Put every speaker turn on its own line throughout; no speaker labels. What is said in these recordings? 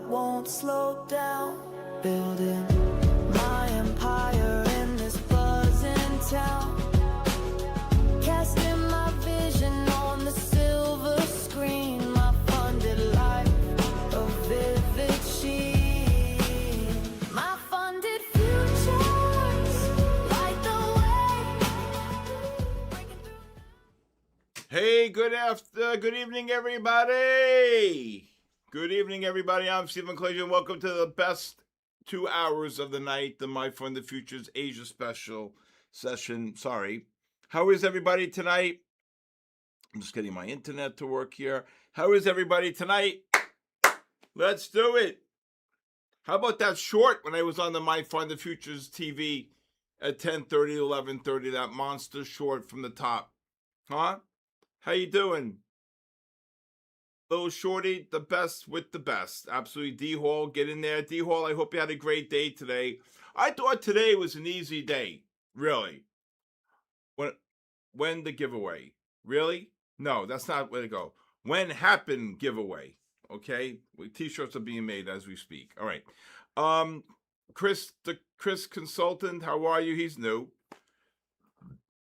won't slow down, building my empire in this buzzing town, casting my vision on the silver screen, my funded life a vivid sheen, my funded futures light the way.
Hey, good evening, everybody. Good evening, everybody. I'm Stephen Kalayjian. Welcome to the best 2 hours of the night, the My Fun the Futures Asia special session. Sorry. How is everybody tonight? I'm just getting my internet to work here. How is everybody tonight? Let's do it. How about that short when I was on the My Fun the Futures TV at 10:30, 11:30, that monster short from the top? Huh? How you doing? Little shorty, the best with the best. Absolutely. D-Hall, get in there. D-Hall, I hope you had a great day today. I thought today was an easy day. Really. When the giveaway? Really? No, that's not where to go. When happened giveaway. Okay? T-shirts are being made as we speak. All right. Chris, the Chris consultant, how are you? He's new.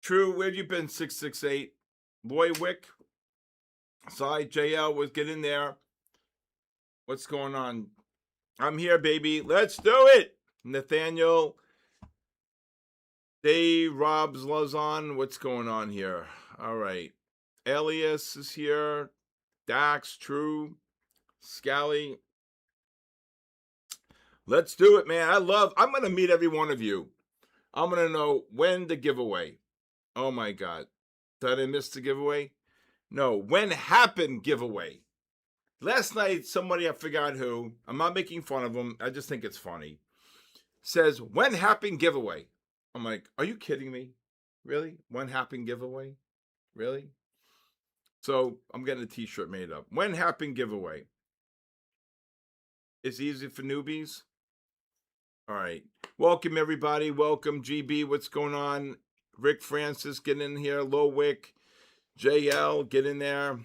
True, where have you been, 668? Boy Wick. Side JL was getting there. What's going on? I'm here, baby. Let's do it. Nathaniel. Dave, Rob's Lazon. What's going on here? All right. Elias is here. Dax, True. Scally. Let's do it, man. I'm going to meet every one of you. I'm going to know when the giveaway. Oh, my God. Did I miss the giveaway? No, when happened giveaway. Last night, somebody, I forgot who, I'm not making fun of them, I just think it's funny, says, when happened giveaway. I'm like, are you kidding me? Really? When happened giveaway? Really? So I'm getting a t-shirt made up. When happened giveaway. It's easy for newbies. All right. Welcome, everybody. Welcome, GB. What's going on? Rick Francis, get in here. Lowick. JL, get in there.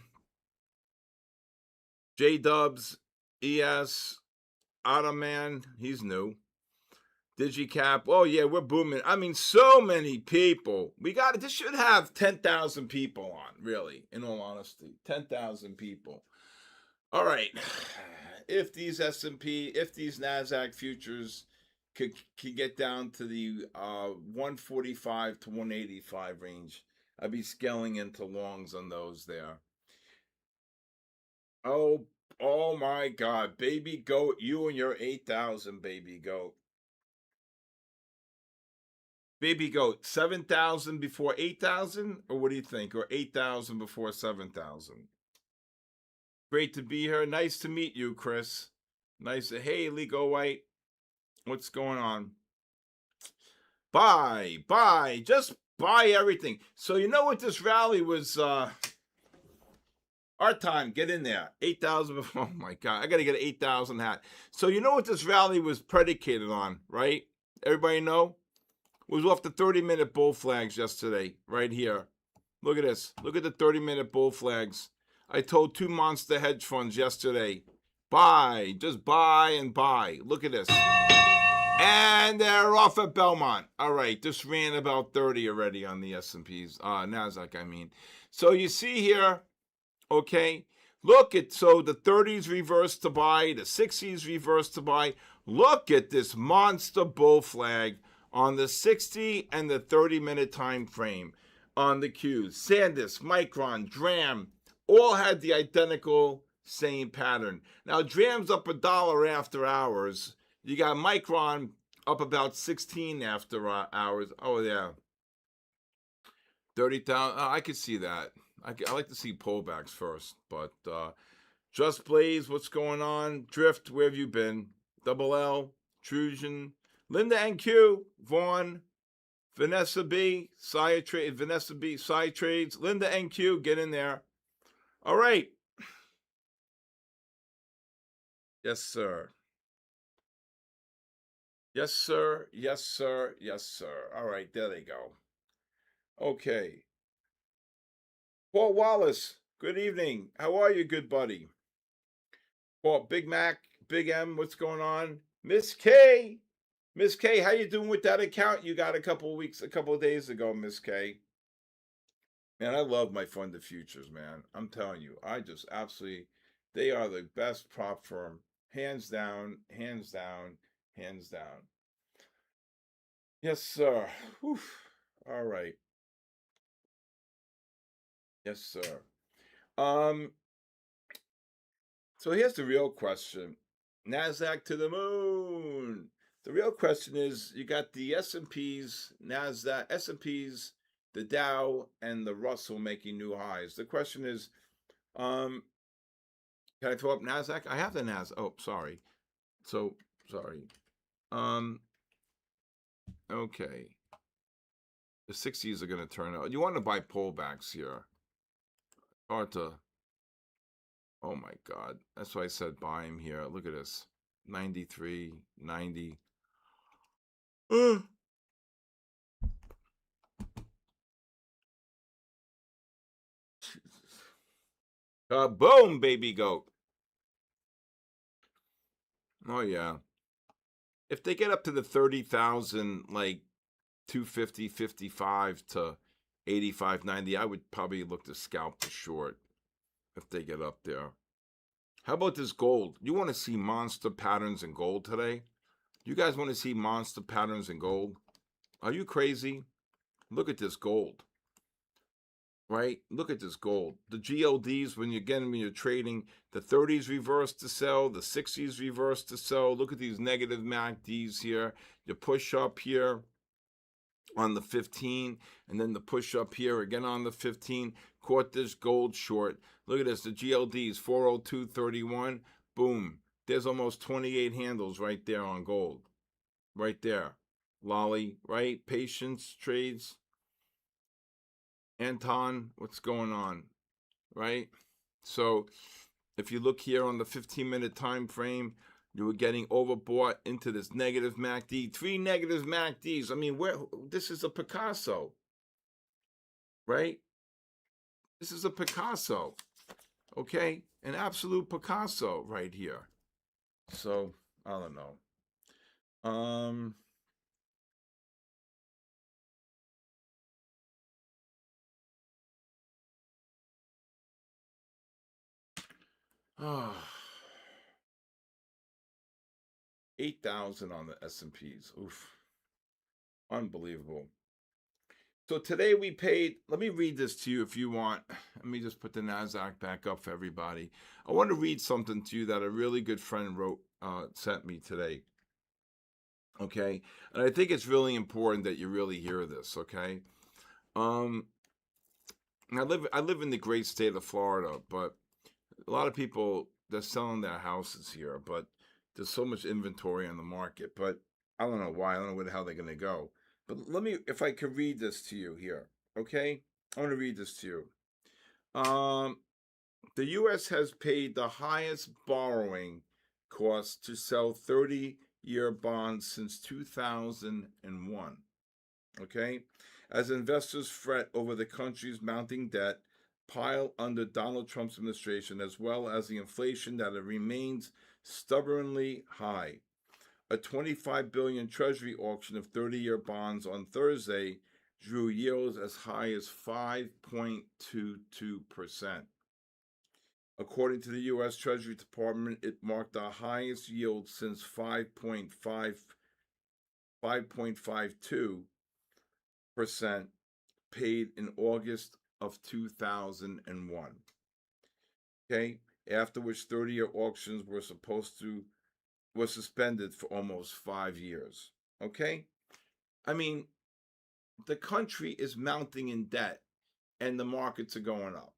J-Dubs, ES, Ottoman, he's new. Digicap, oh yeah, we're booming. I mean, so many people. This should have 10,000 people on, really, in all honesty. 10,000 people. All right. If these S&P, if these NASDAQ futures could get down to the 145 to 185 range, I'd be scaling into longs on those there. Oh my God, baby goat, you and your 8,000, baby goat. Baby goat, 7,000 before 8,000, or what do you think? Or 8,000 before 7,000? Great to be here. Nice to meet you, Chris. Nice. Hey, Lego White, what's going on? Buy, just buy everything. So you know what this rally was, our time, get in there. 8,000, oh my God, I got to get an 8,000 hat. So you know what this rally was predicated on, right? Everybody know? It was off the 30-minute bull flags yesterday, right here. Look at this. Look at the 30-minute bull flags. I told two monster hedge funds yesterday, buy, just buy and buy. Look at this. And they're off at Belmont. All right, this ran about 30 already on the S&Ps, NASDAQ, I mean. So you see here, okay, look at, so the 30s reversed to buy, the 60s reversed to buy. Look at this monster bull flag on the 60 and the 30-minute time frame on the Qs. SanDisk, Micron, Dram, all had the identical same pattern. Now, Dram's up $1 after hours. You got Micron up about 16 after hours. Oh, yeah. 30,000. I could see that. I like to see pullbacks first. But Just Blaze, what's going on? Drift, where have you been? Double L, Trusion, Linda NQ, Vaughn, Vanessa B, Vanessa B, Side Trades, Linda NQ, get in there. All right. Yes, sir. Yes, sir. Yes, sir. Yes, sir. All right, there they go. Okay. Paul Wallace, good evening. How are you, good buddy? Paul, Big Mac, Big M, what's going on? Miss K, how you doing with that account you got a couple of days ago, Miss K? Man, I love my fund of futures, man. I'm telling you, I just absolutely, they are the best prop firm, hands down, hands down, hands down. Yes, sir. Whew. All right. Yes, sir. So here's the real question. NASDAQ to the moon. The real question is, you got the S&Ps, NASDAQ, S&Ps, the Dow, and the Russell making new highs. The question is, can I throw up NASDAQ? I have the NASDAQ. Oh, sorry. So, sorry. Okay. The 60s are going to turn out. You want to buy pullbacks here. Hard to, oh my God. That's why I said buy him here. Look at this. 93, 90. Jesus. Boom, baby goat. Oh, yeah. If they get up to the 30,000, like 250, 55 to 85, 90, I would probably look to scalp the short if they get up there. How about this gold? You want to see monster patterns in gold today? You guys want to see monster patterns in gold? Are you crazy? Look at this gold. Right? Look at this gold. The GLDs, when you're trading, the 30s reverse to sell, the 60s reverse to sell. Look at these negative MACDs here. You push up here on the 15, and then the push up here again on the 15. Caught this gold short. Look at this, the GLDs, 402.31. Boom. There's almost 28 handles right there on gold. Right there. Lolly, right? Patience trades. Anton, what's going on, right? So if you look here on the 15-minute time frame, you were getting overbought into this negative MACD, 3 negative MACDs. I mean, this is a Picasso, right? This is a Picasso, okay? An absolute Picasso right here. So, I don't know. Oh, 8,000 on the S&Ps. Oof. Unbelievable. So today we paid, let me read this to you if you want. Let me just put the NASDAQ back up for everybody. I want to read something to you that a really good friend sent me today. Okay? And I think it's really important that you really hear this, okay? I live in the great state of Florida, but a lot of people, they're selling their houses here, but there's so much inventory on the market. But I don't know why. I don't know where the hell they're going to go. But let me, if I could read this to you here, okay? I want to read this to you. The U.S. has paid the highest borrowing cost to sell 30-year bonds since 2001, okay? As investors fret over the country's mounting debt pile under Donald Trump's administration, as well as the inflation that remains stubbornly high. A $25 billion Treasury auction of 30-year bonds on Thursday drew yields as high as 5.22%. According to the U.S. Treasury Department, it marked the highest yield since 5.52% paid in August of 2001. Okay, after which 30-year auctions were suspended for almost 5 years. Okay, I mean, the country is mounting in debt and the markets are going up.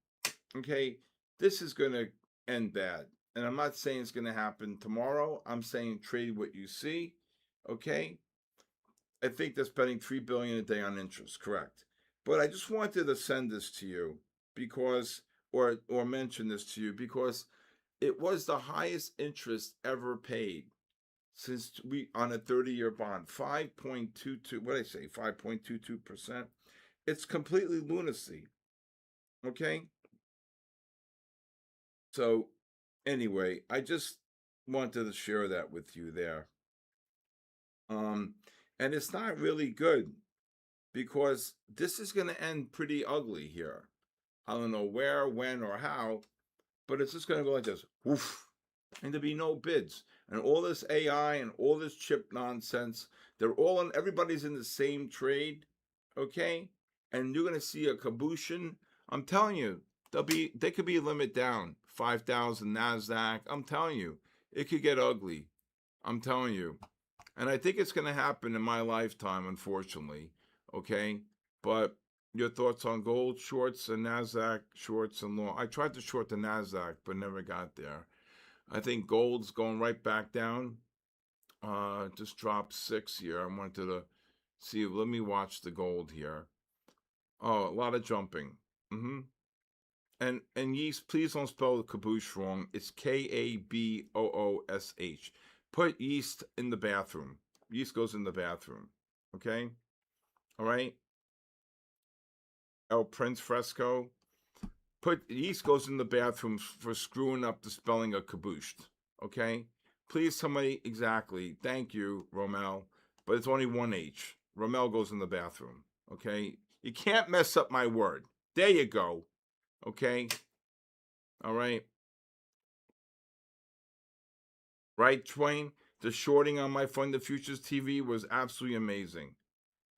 Okay, this is going to end bad. And I'm not saying it's going to happen tomorrow. I'm saying trade what you see. Okay, I think they're spending $3 billion a day on interest, correct? But I just wanted to send this to you because, or mention this to you because it was the highest interest ever paid since on a 30-year bond, 5.22. What did I say? 5.22%. It's completely lunacy. Okay. So, anyway, I just wanted to share that with you there. And it's not really good because this is going to end pretty ugly here. I don't know where, when, or how, but it's just going to go like this. Woof. And there'll be no bids. And all this AI and all this chip nonsense, everybody's in the same trade, okay? And you're going to see a kabooshin. I'm telling you, they could be limit down, 5,000 NASDAQ. I'm telling you, it could get ugly. I'm telling you. And I think it's going to happen in my lifetime, unfortunately, okay? But your thoughts on gold shorts and NASDAQ shorts and long? I tried to short the NASDAQ, but never got there. I think gold's going right back down. Just dropped 6 here. I wanted to see. Let me watch the gold here. Oh, a lot of jumping. And yeast, please don't spell the kaboosh wrong. It's Kaboosh. Put yeast in the bathroom. Yeast goes in the bathroom. Okay? All right? El Prince Fresco. Yeast goes in the bathroom for screwing up the spelling of kabooshed. Okay? Please, somebody, exactly. Thank you, Romel. But it's only one H. Romel goes in the bathroom. Okay? You can't mess up my word. There you go. Okay? All right? Right, Twain? The shorting on my Fund the Futures TV was absolutely amazing.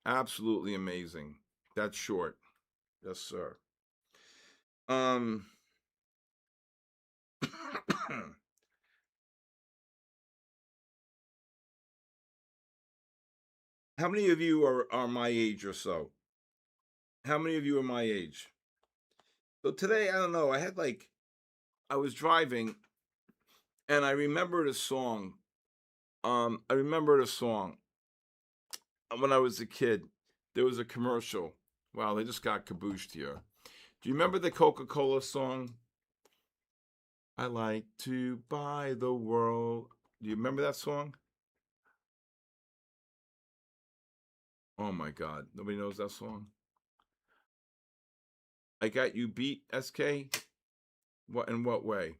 Absolutely amazing. That's short. Yes, sir. How many of you are my age or so? How many of you are my age? So today, I don't know, I was driving and I remembered a song. I remembered a song when I was a kid. There was a commercial. Wow, they just got kabooshed here. Do you remember the Coca-Cola song? I like to buy the world. Do you remember that song? Oh my God, nobody knows that song. I got you beat, SK. What, in what way?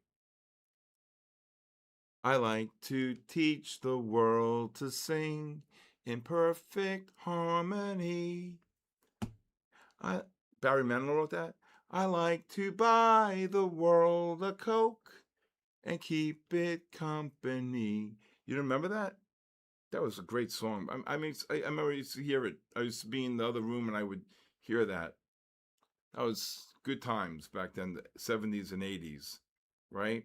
I like to teach the world to sing in perfect harmony. Barry Manilow wrote that. I like to buy the world a Coke and keep it company. You remember that? That was a great song. I remember I used to hear it. I used to be in the other room and I would hear that. That was good times back then, the 70s and 80s, right?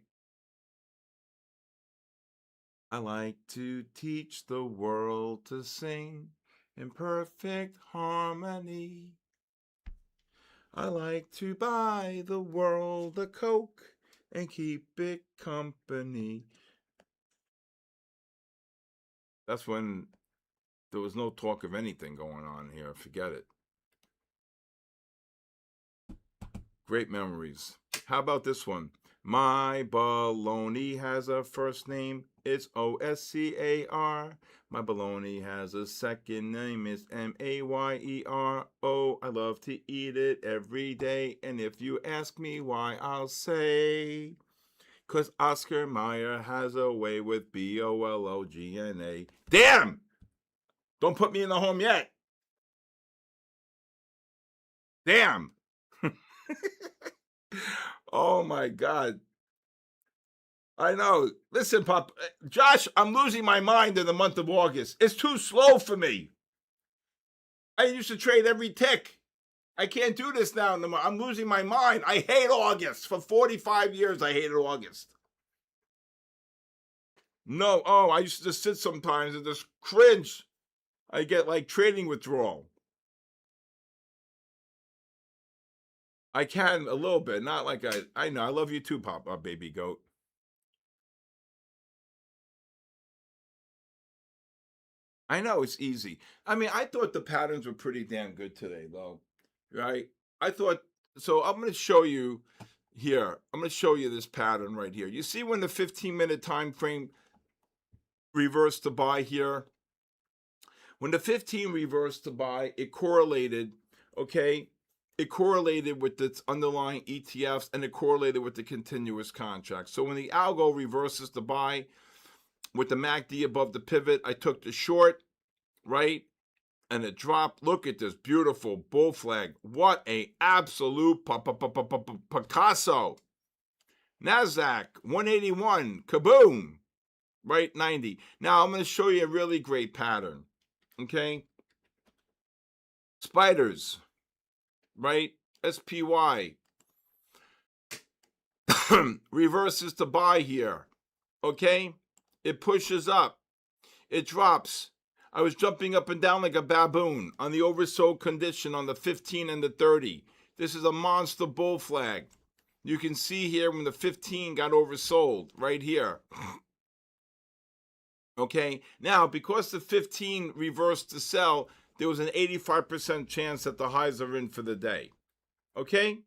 I like to teach the world to sing in perfect harmony. I like to buy the world a Coke and keep it company. That's when there was no talk of anything going on here. Forget it. Great memories. How about this one? My baloney has a first name. It's Oscar. My baloney has a second name. It's Mayer. Oh, I love to eat it every day. And if you ask me why, I'll say, 'cause Oscar Mayer has a way with BOLOGNA. Damn! Don't put me in the home yet. Damn! Oh my God. I know. Listen, Pop, Josh, I'm losing my mind in the month of August. It's too slow for me. I used to trade every tick. I can't do this now. I'm losing my mind. I hate August. For 45 years, I hated August. No, I used to just sit sometimes and just cringe. I get like trading withdrawal. I can a little bit, not like I know. I love you too, Pop, baby goat. I know it's easy. I mean, I thought the patterns were pretty damn good today, though. Right? I thought so. I'm going to show you here. I'm going to show you this pattern right here. You see when the 15-minute time frame reversed to buy here? When the 15 reversed to buy, it correlated, okay? It correlated with the underlying ETFs and it correlated with the continuous contract. So when the algo reverses to buy, with the MACD above the pivot. I took the short, right? And it dropped. Look at this beautiful bull flag. What a absolute Picasso. NASDAQ 181. Kaboom. Right? 90. Now I'm going to show you a really great pattern. Okay? Spiders. Right? SPY. Reverses to buy here. Okay? It pushes up. It drops. I was jumping up and down like a baboon on the oversold condition on the 15 and the 30. This is a monster bull flag. You can see here when the 15 got oversold right here. Okay, now because the 15 reversed to sell, there was an 85% chance that the highs are in for the day. Okay?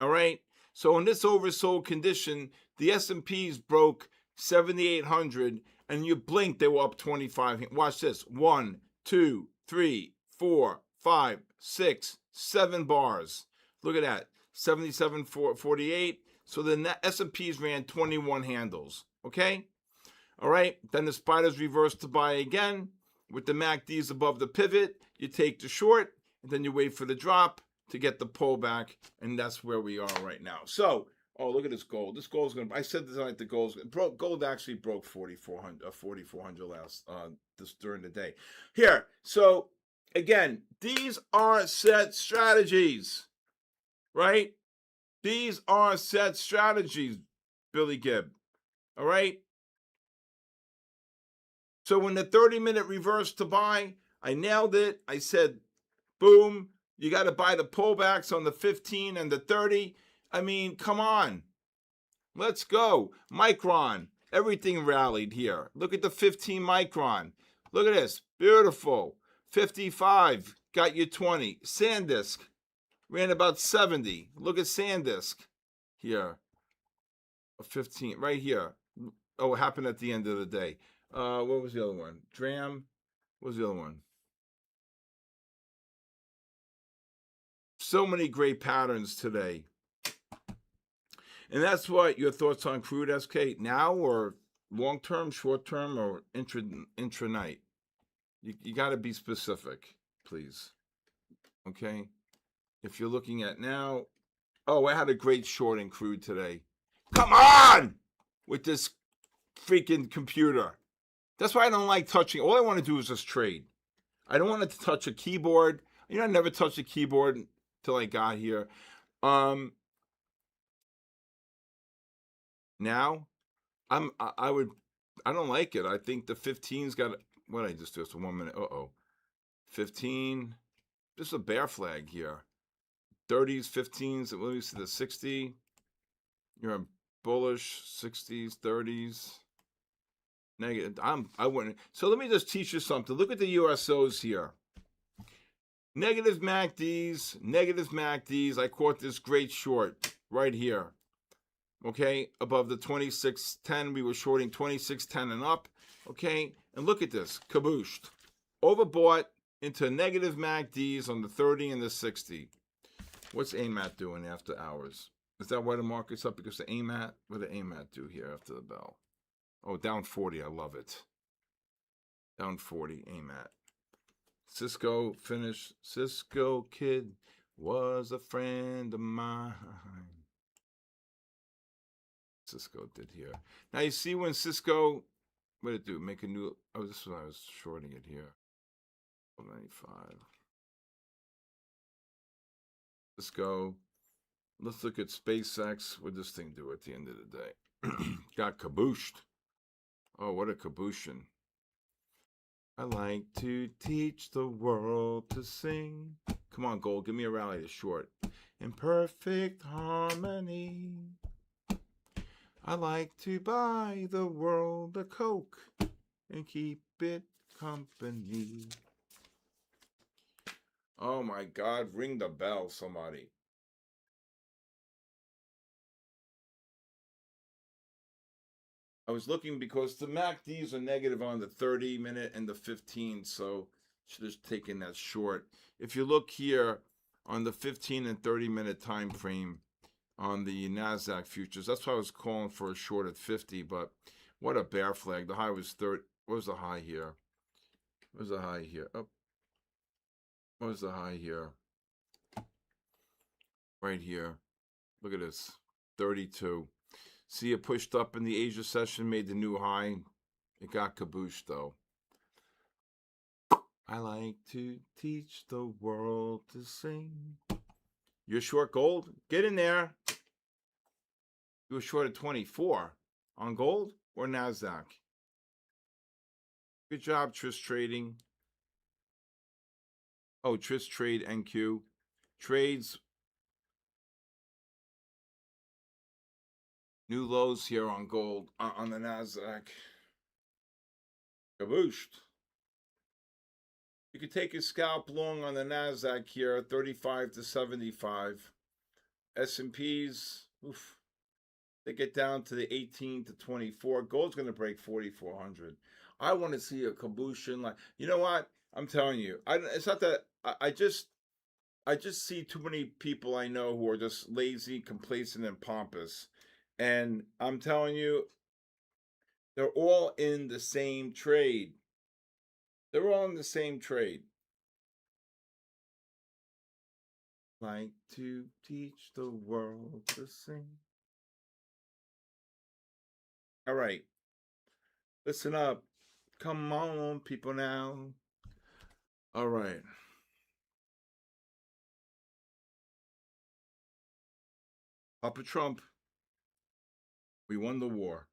All right. So in this oversold condition, the S&Ps broke 7,800, and you blink, they were up 25. Watch this. 1, 2, 3, 4, 5, 6, 7 bars. Look at that. 77.48. So the S&Ps ran 21 handles. Okay? All right. Then the spiders reversed to buy again. With the MACDs above the pivot, you take the short, and then you wait for the drop to get the pullback, and that's where we are right now. So, oh, look at this gold. This gold's going to, I said tonight the gold actually broke 4,400 last, during the day. Here, so, again, these are set strategies, right? These are set strategies, Billy Gibb, all right? So when the 30-minute reverse to buy, I nailed it. I said, boom. You got to buy the pullbacks on the 15 and the 30. I mean, come on. Let's go. Micron. Everything rallied here. Look at the 15 micron. Look at this. Beautiful. 55. Got you 20. SanDisk. Ran about 70. Look at SanDisk. Here. 15. Right here. Oh, it happened at the end of the day. What was the other one? DRAM. What was the other one? So many great patterns today. And that's what your thoughts on crude SK now, or long term, short term, or intranight. You got to be specific, please. Okay. If you're looking at now, oh, I had a great short in crude today. Come on with this freaking computer. That's why I don't like touching. All I want to do is just trade. I don't want to touch a keyboard. I never touched a keyboard till I got here. Now, I don't like it. I think the 15's got, what did I just do? It's 1 minute. 15. This is a bear flag here. 30s, 15s. Let me see the 60. You're a bullish. 60s, 30s. Negative. I wouldn't. So let me just teach you something. Look at the USOs here. Negative MACDs. I caught this great short right here. Okay, above the 26.10, we were shorting 26.10 and up. Okay, and look at this, kabooshed. Overbought into negative MACDs on the 30 and the 60. What's AMAT doing after hours? Is that why the market's up? Because the AMAT, what did AMAT do here after the bell? Oh, down 40, I love it. Down 40, AMAT. Cisco finished. Cisco kid was a friend of mine. Cisco did here. Now you see when Cisco, what did it do? Make a new, oh, this is when I was shorting it here. 95. Cisco. Let's look at SpaceX. What did this thing do at the end of the day? Got kabooshed. Oh, what a kabooshin. I like to teach the world to sing. Come on, gold, give me a rally to short. In perfect harmony. I like to buy the world a Coke and keep it company. Oh my God, ring the bell, somebody. I was looking because the MACDs are negative on the 30-minute and the 15, so should have taken that short. If you look here on the 15 and 30-minute time frame on the NASDAQ futures, that's why I was calling for a short at 50, but What a bear flag. The high was 30. What was the high here? What was the high here? Oh, what was the high here? Right here. Look at this. 32. See, it pushed up in the Asia session, made the new high. It got kabooshed, though. I like to teach the world to sing. You're short gold? Get in there. You were short at 24 on gold or NASDAQ? Good job, Tris Trading. Oh, Tris Trade NQ. Trades. New lows here on gold, on the NASDAQ. Kabooshed. You could take a scalp long on the NASDAQ here, 35 to 75. S&Ps, oof. They get down to the 18 to 24. Gold's going to break 4,400. I want to see a kabooshin. Like, you know what? I'm telling you, it's not that I just see too many people I know who are just lazy, complacent, and pompous. And I'm telling you, they're all in the same trade. They're all in the same trade. Like to teach the world to sing. All right. Listen up. Come on, people now. All right. Papa Trump, we won the war.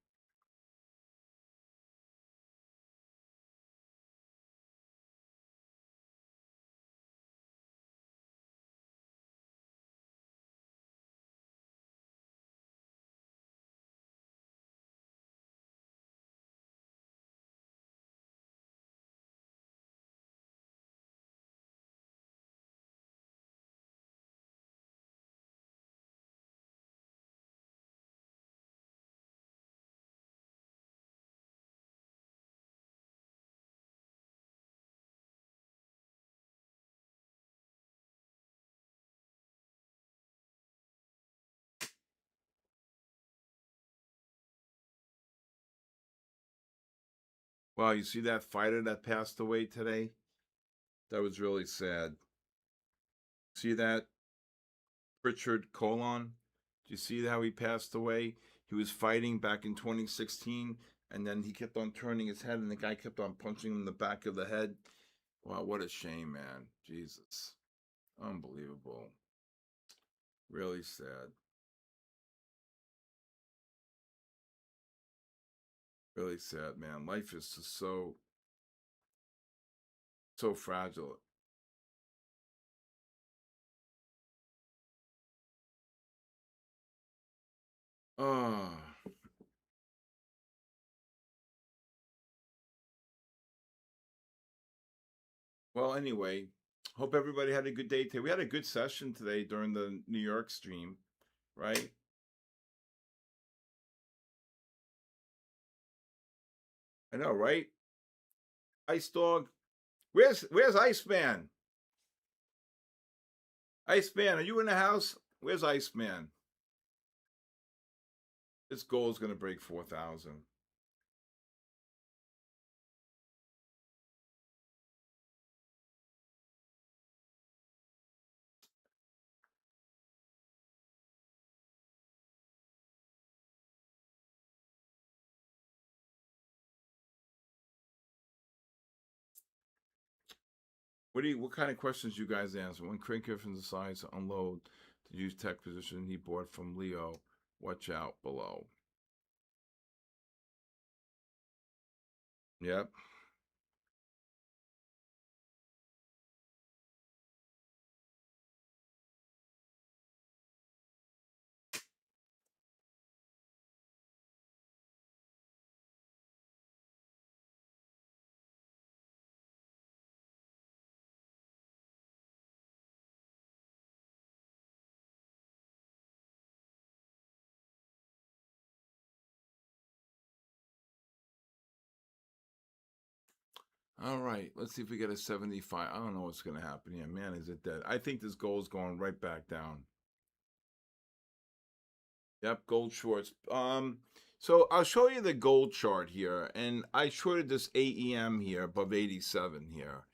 Wow, you see that fighter that passed away today? That was really sad. See that? Richard Colon? Do you see how he passed away? He was fighting back in 2016, and then he kept on turning his head, and the guy kept on punching him in the back of the head. Wow, what a shame, man. Jesus. Unbelievable. Really sad. Really sad, man. Life is just so fragile. Oh. Well, anyway, hope everybody had a good day today. We had a good session today during the New York stream, right? I know, right? Ice Dog. Where's Iceman? Iceman, are you in the house? Where's Iceman? This goal is going to break 4,000. What kind of questions you guys answer? When Craig Griffin decides to unload to use tech position he bought from Leo, watch out below. Yep. All right, let's see if we get a 75. I don't know what's going to happen here. Man, is it dead? I think this gold is going right back down. Yep, gold shorts. So I'll show you the gold chart here, and I shorted this AEM here above 87 here.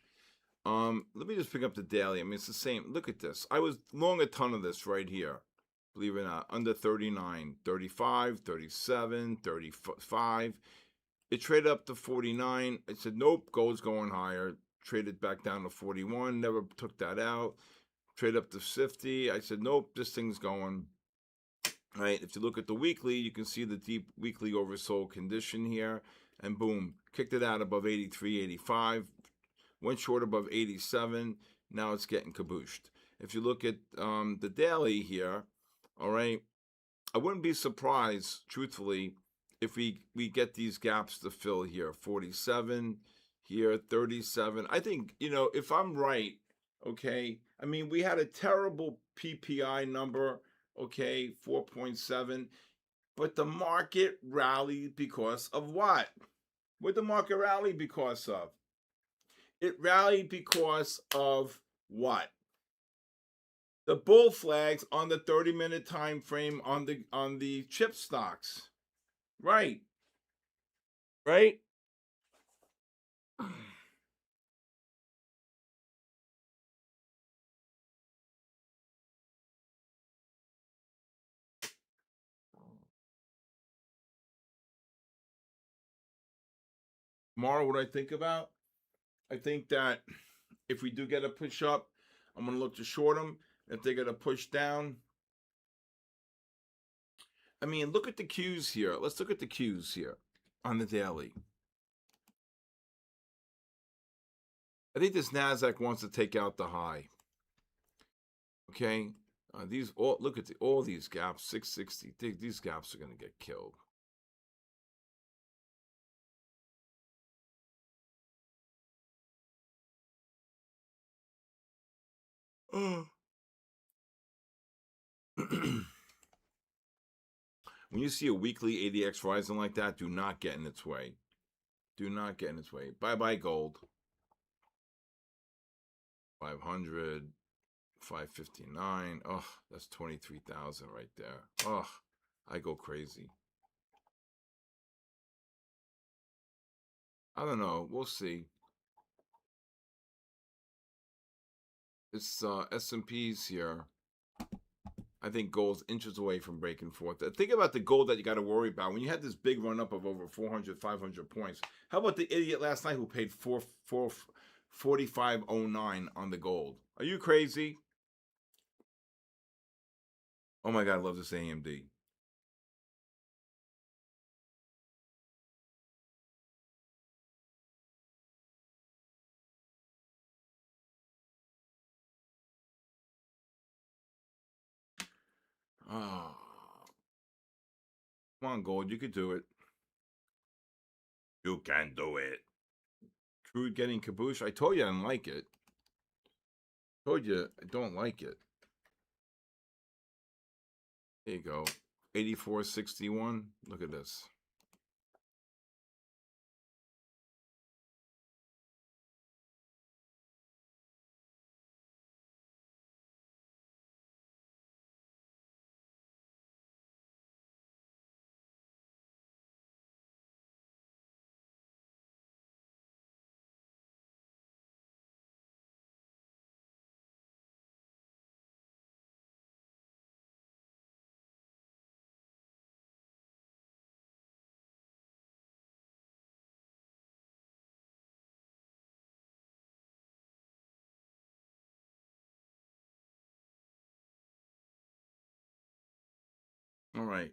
Let me just pick up the daily. I mean, it's the same. Look at this. I was long a ton of this right here. Believe it or not, under 39, 35, 37, 35. It traded up to 49. I said, nope, gold's going higher. Traded back down to 41. Never took that out. Trade up to 50. I said, nope, this thing's going. Right. If you look at the weekly, you can see the deep weekly oversold condition here. And boom, kicked it out above 83, 85. Went short above 87. Now it's getting kabooshed. If you look at the daily here, all right, I wouldn't be surprised, truthfully, if we get these gaps to fill here. 47 here, 37. I think, if I'm right, okay, I mean, we had a terrible PPI number, okay, 4.7, but the market rallied because of what? What the market rally because of? It rallied because of what? The bull flags on the 30-minute time frame on the chip stocks. Right. Right? Tomorrow, what I think about? I think that if we do get a push up, I'm going to look to short them. If they get a push down, I mean, look at the cues here. Let's look at the cues here on the daily. I think this NASDAQ wants to take out the high. Okay? These all look at all these gaps, 660. These gaps are going to get killed. when you see a weekly ADX rising like that, do not get in its way. Do not get in its way. Bye-bye gold. 500, 559. Oh, that's 23,000 right there. Oh, I go crazy. I don't know. We'll see. It's S&Ps here. I think gold's inches away from breaking forth. Think about the gold that you got to worry about. When you had this big run up of over 400, 500 points, how about the idiot last night who paid 45.09 on the gold? Are you crazy? Oh my God, I love this AMD. Oh, come on, gold, you could do it. You can do it. Crude getting caboose. I told you I didn't like it. Told you I don't like it. There you go. 84.61. Look at this. All right.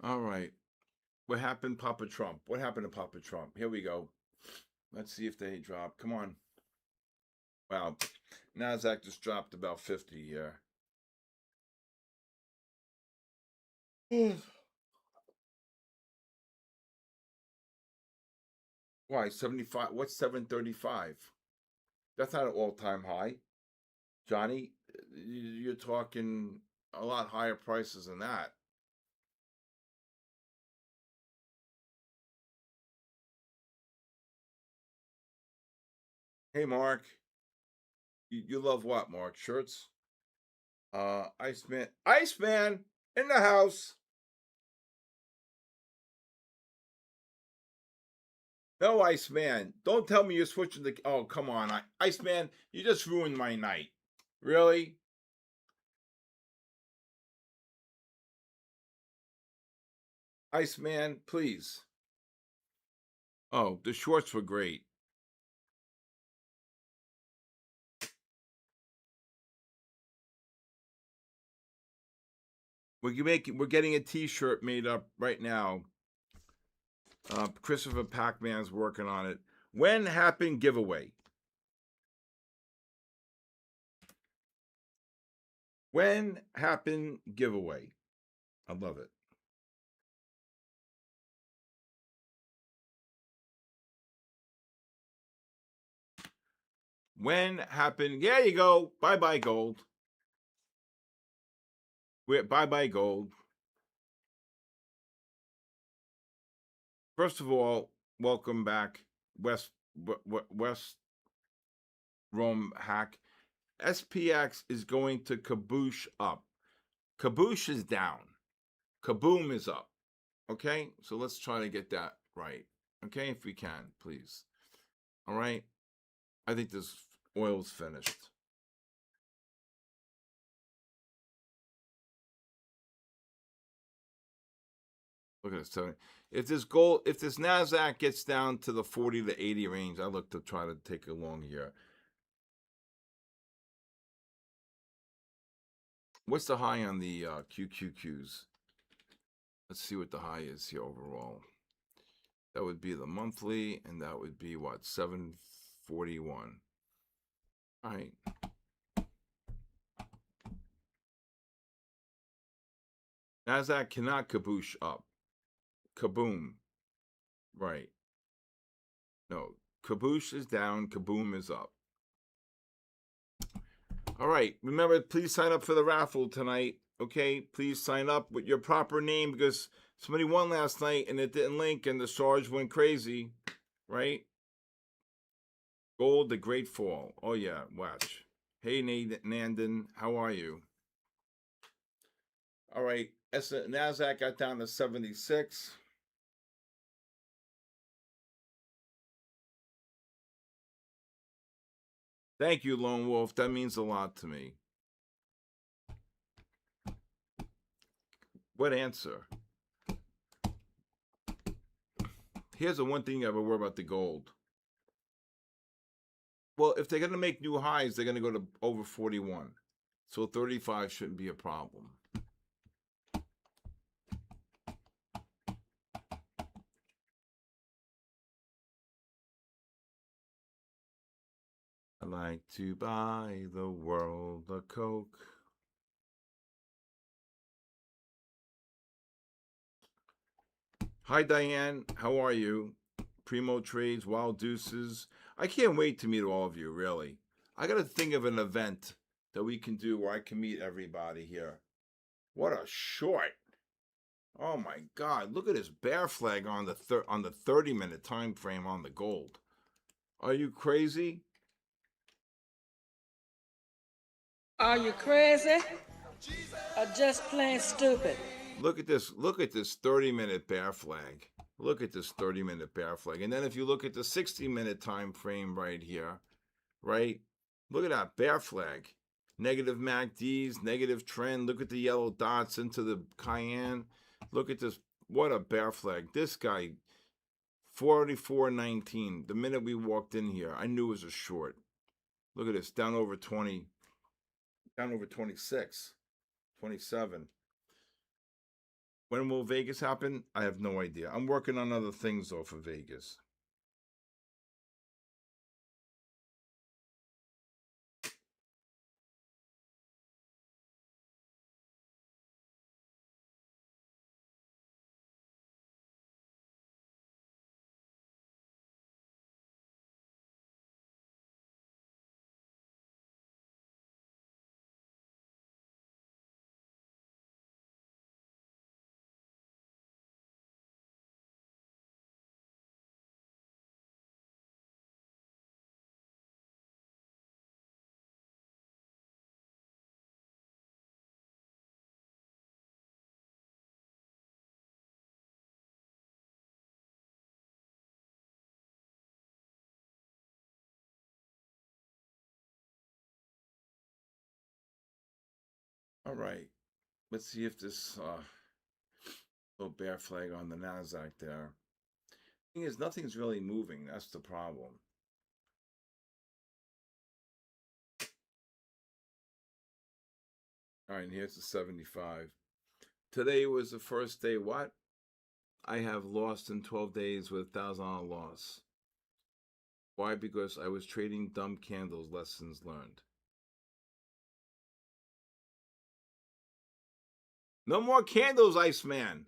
All right. What happened, Papa Trump? What happened to Papa Trump? Here we go. Let's see if they drop. Come on. Wow. NASDAQ just dropped about 50 here. Why? 75? What's 735? That's not an all-time high. Johnny, you're talking a lot higher prices than that. Hey, Mark. You love what, Mark? Shirts? Iceman in the house. No, Iceman. Don't tell me you're switching the. Oh, come on, Iceman. You just ruined my night. Really? Iceman, please. Oh, the shorts were great. We're getting a T-shirt made up right now. Christopher Pac-Man's working on it. When happened giveaway? When happened giveaway? I love it. When happened? There you go. Bye bye gold. Bye bye gold. First of all, welcome back, West Rome hack. SPX is going to kaboosh up. Kaboosh is down. Kaboom is up. Okay, so let's try to get that right. Okay, if we can, please. All right. I think this oil's finished. Look at this. So if this Nasdaq gets down to the 40 to 80 range, I look to try to take a long here. What's the high on the QQQs? Let's see what the high is here overall. That would be the monthly, and that would be what, 741. All right. Nasdaq cannot kaboosh up. Kaboom. Right. No. Kaboosh is down. Kaboom is up. All right. Remember, please sign up for the raffle tonight. Okay. Please sign up with your proper name because somebody won last night and it didn't link and the charge went crazy. Right? Gold, the Great Fall. Oh, yeah. Watch. Hey, Nandon. How are you? All right. Nasdaq got down to 76. Thank you, Lone Wolf. That means a lot to me. What answer? Here's the one thing you ever worry about the gold. Well, if they're going to make new highs, they're going to go to over 41. So 35 shouldn't be a problem. I like to buy the world a Coke. Hi, Diane. How are you? Primo Trades, Wild Deuces. I can't wait to meet all of you, really. I got to think of an event that we can do where I can meet everybody here. What a short. Oh my God! Look at this bear flag on the 30-minute time frame on the gold. Are you crazy?
Are you crazy or just plain stupid?
Look at this. Look at this 30-minute bear flag. Look at this 30-minute bear flag. And then if you look at the 60-minute time frame right here, right? Look at that bear flag. Negative MACDs, negative trend. Look at the yellow dots into the Cayenne. Look at this. What a bear flag. This guy, 44.19. The minute we walked in here, I knew it was a short. Look at this. Down over 20. Down over 26. 27. When will Vegas happen? I have no idea. I'm working on other things though for Vegas. All right. Let's see if this little bear flag on the Nasdaq there. Thing is, nothing's really moving. That's the problem. All right, and here's the 75. Today was the first day. What? I have lost in 12 days with $1,000 loss. Why? Because I was trading dumb candles. Lessons learned. No more candles, Iceman.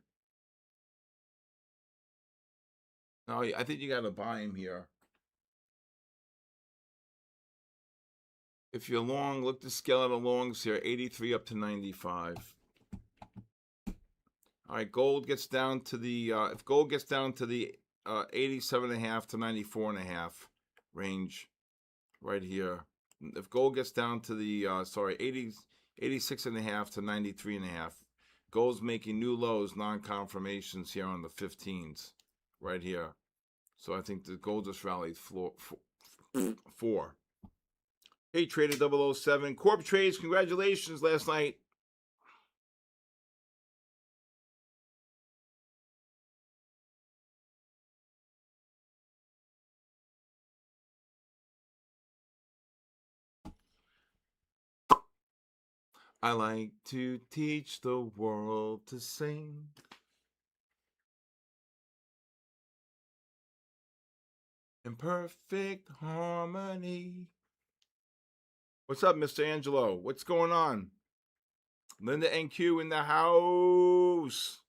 No, I think you got to buy him here. If you're long, look the skeletal longs here. 83 up to 95. All right, gold gets down to the if gold gets down to the 87.5 to 94.5 range right here. If gold gets down to the 86.5 to 93.5, gold's making new lows, non-confirmations here on the 15s right here. So I think the gold just rallied four. Hey, Trader 007. Corp Trades, congratulations last night. I like to teach the world to sing. In perfect harmony. What's up, Mr. Angelo? What's going on? Linda NQ in the house.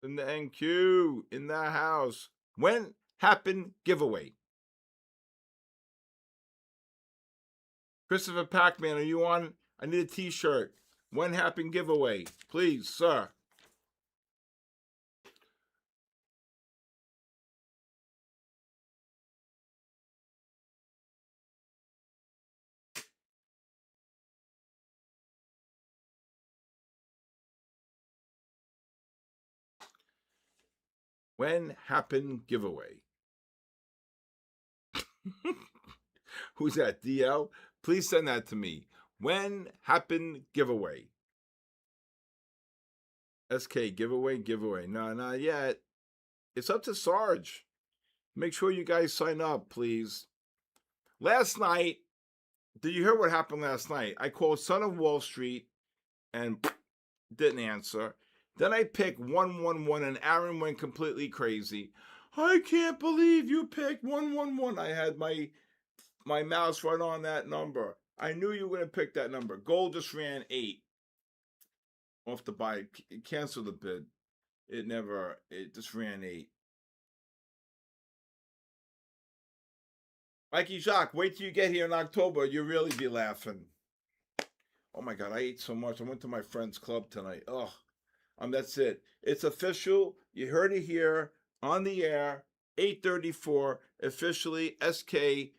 Linda NQ in the house. When happened giveaway? Christopher Pac-Man, are you on? I need a t-shirt. When happened giveaway? Please, sir. When happened giveaway? Who's that? DL? Please send that to me. When happened giveaway? SK, giveaway. No, not yet. It's up to Sarge. Make sure you guys sign up, please. Last night, did you hear what happened last night? I called Son of Wall Street and didn't answer. Then I picked 111 and Aaron went completely crazy. I can't believe you picked 111. I had my mouse right on that number. I knew you were going to pick that number. Gold just ran 8 off the buy. Cancel the bid. It just ran 8. Mikey Jacques, wait till you get here in October. You'll really be laughing. Oh my God, I ate so much. I went to my friend's club tonight. Oh, that's it. It's official. You heard it here on the air. 8:34 officially. SK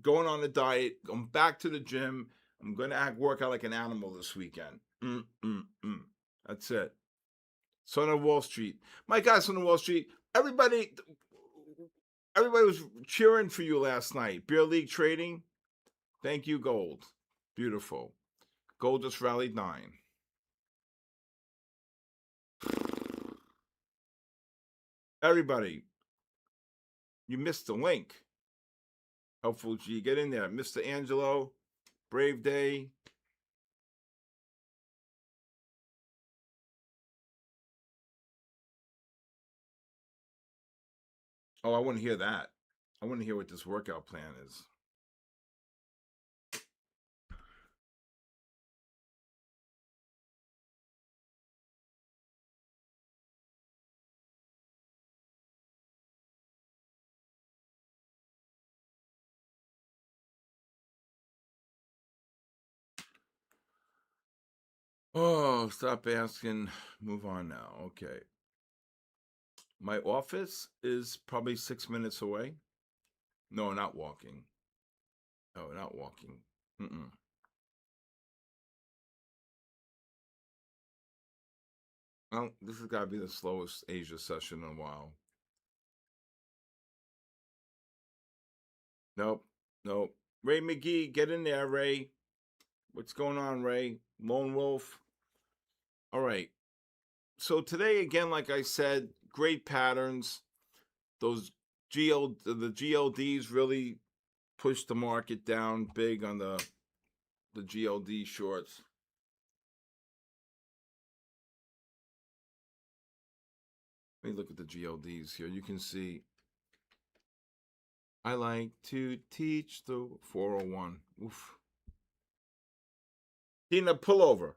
going on a diet. I'm back to the gym. I'm gonna work out like an animal this weekend. That's it. Son of Wall Street. My God, Son of Wall Street. Everybody was cheering for you last night. Beer League trading. Thank you, Gold. Beautiful. Gold just rallied 9. Everybody, you missed the link. Helpful G, get in there. Mr. Angelo, Brave Day. Oh, I want to hear that. I want to hear what this workout plan is. Oh, stop asking. Move on now. Okay. My office is probably 6 minutes away. No, not walking. No, not walking. Well, this has got to be the slowest Asia session in a while. Nope. Ray McGee, get in there, Ray. What's going on, Ray? Lone Wolf. All right. So today, again, like I said, great patterns. Those the GLDs really pushed the market down big on the GLD shorts. Let me look at the GLDs here. You can see I like to teach the 401. Oof. Tina, pullover.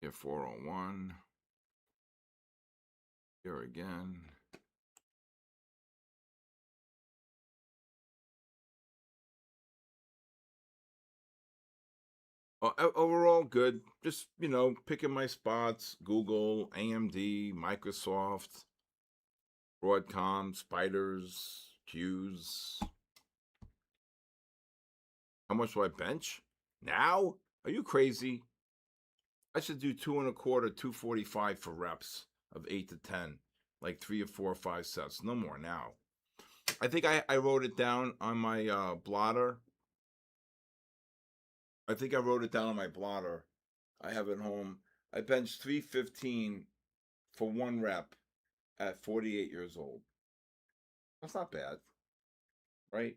Here, 401. Here again. Overall, good. Just, picking my spots. Google, AMD, Microsoft, Broadcom, Spiders, Qs. How much do I bench? Now? Are you crazy? I should do 2.25, 245 for reps of 8 to 10. Like 3 or 4 or 5 sets. No more now. I think I wrote it down on my blotter. I think I wrote it down on my blotter. I have it home. I benched 315 for 1 rep at 48 years old. That's not bad, right?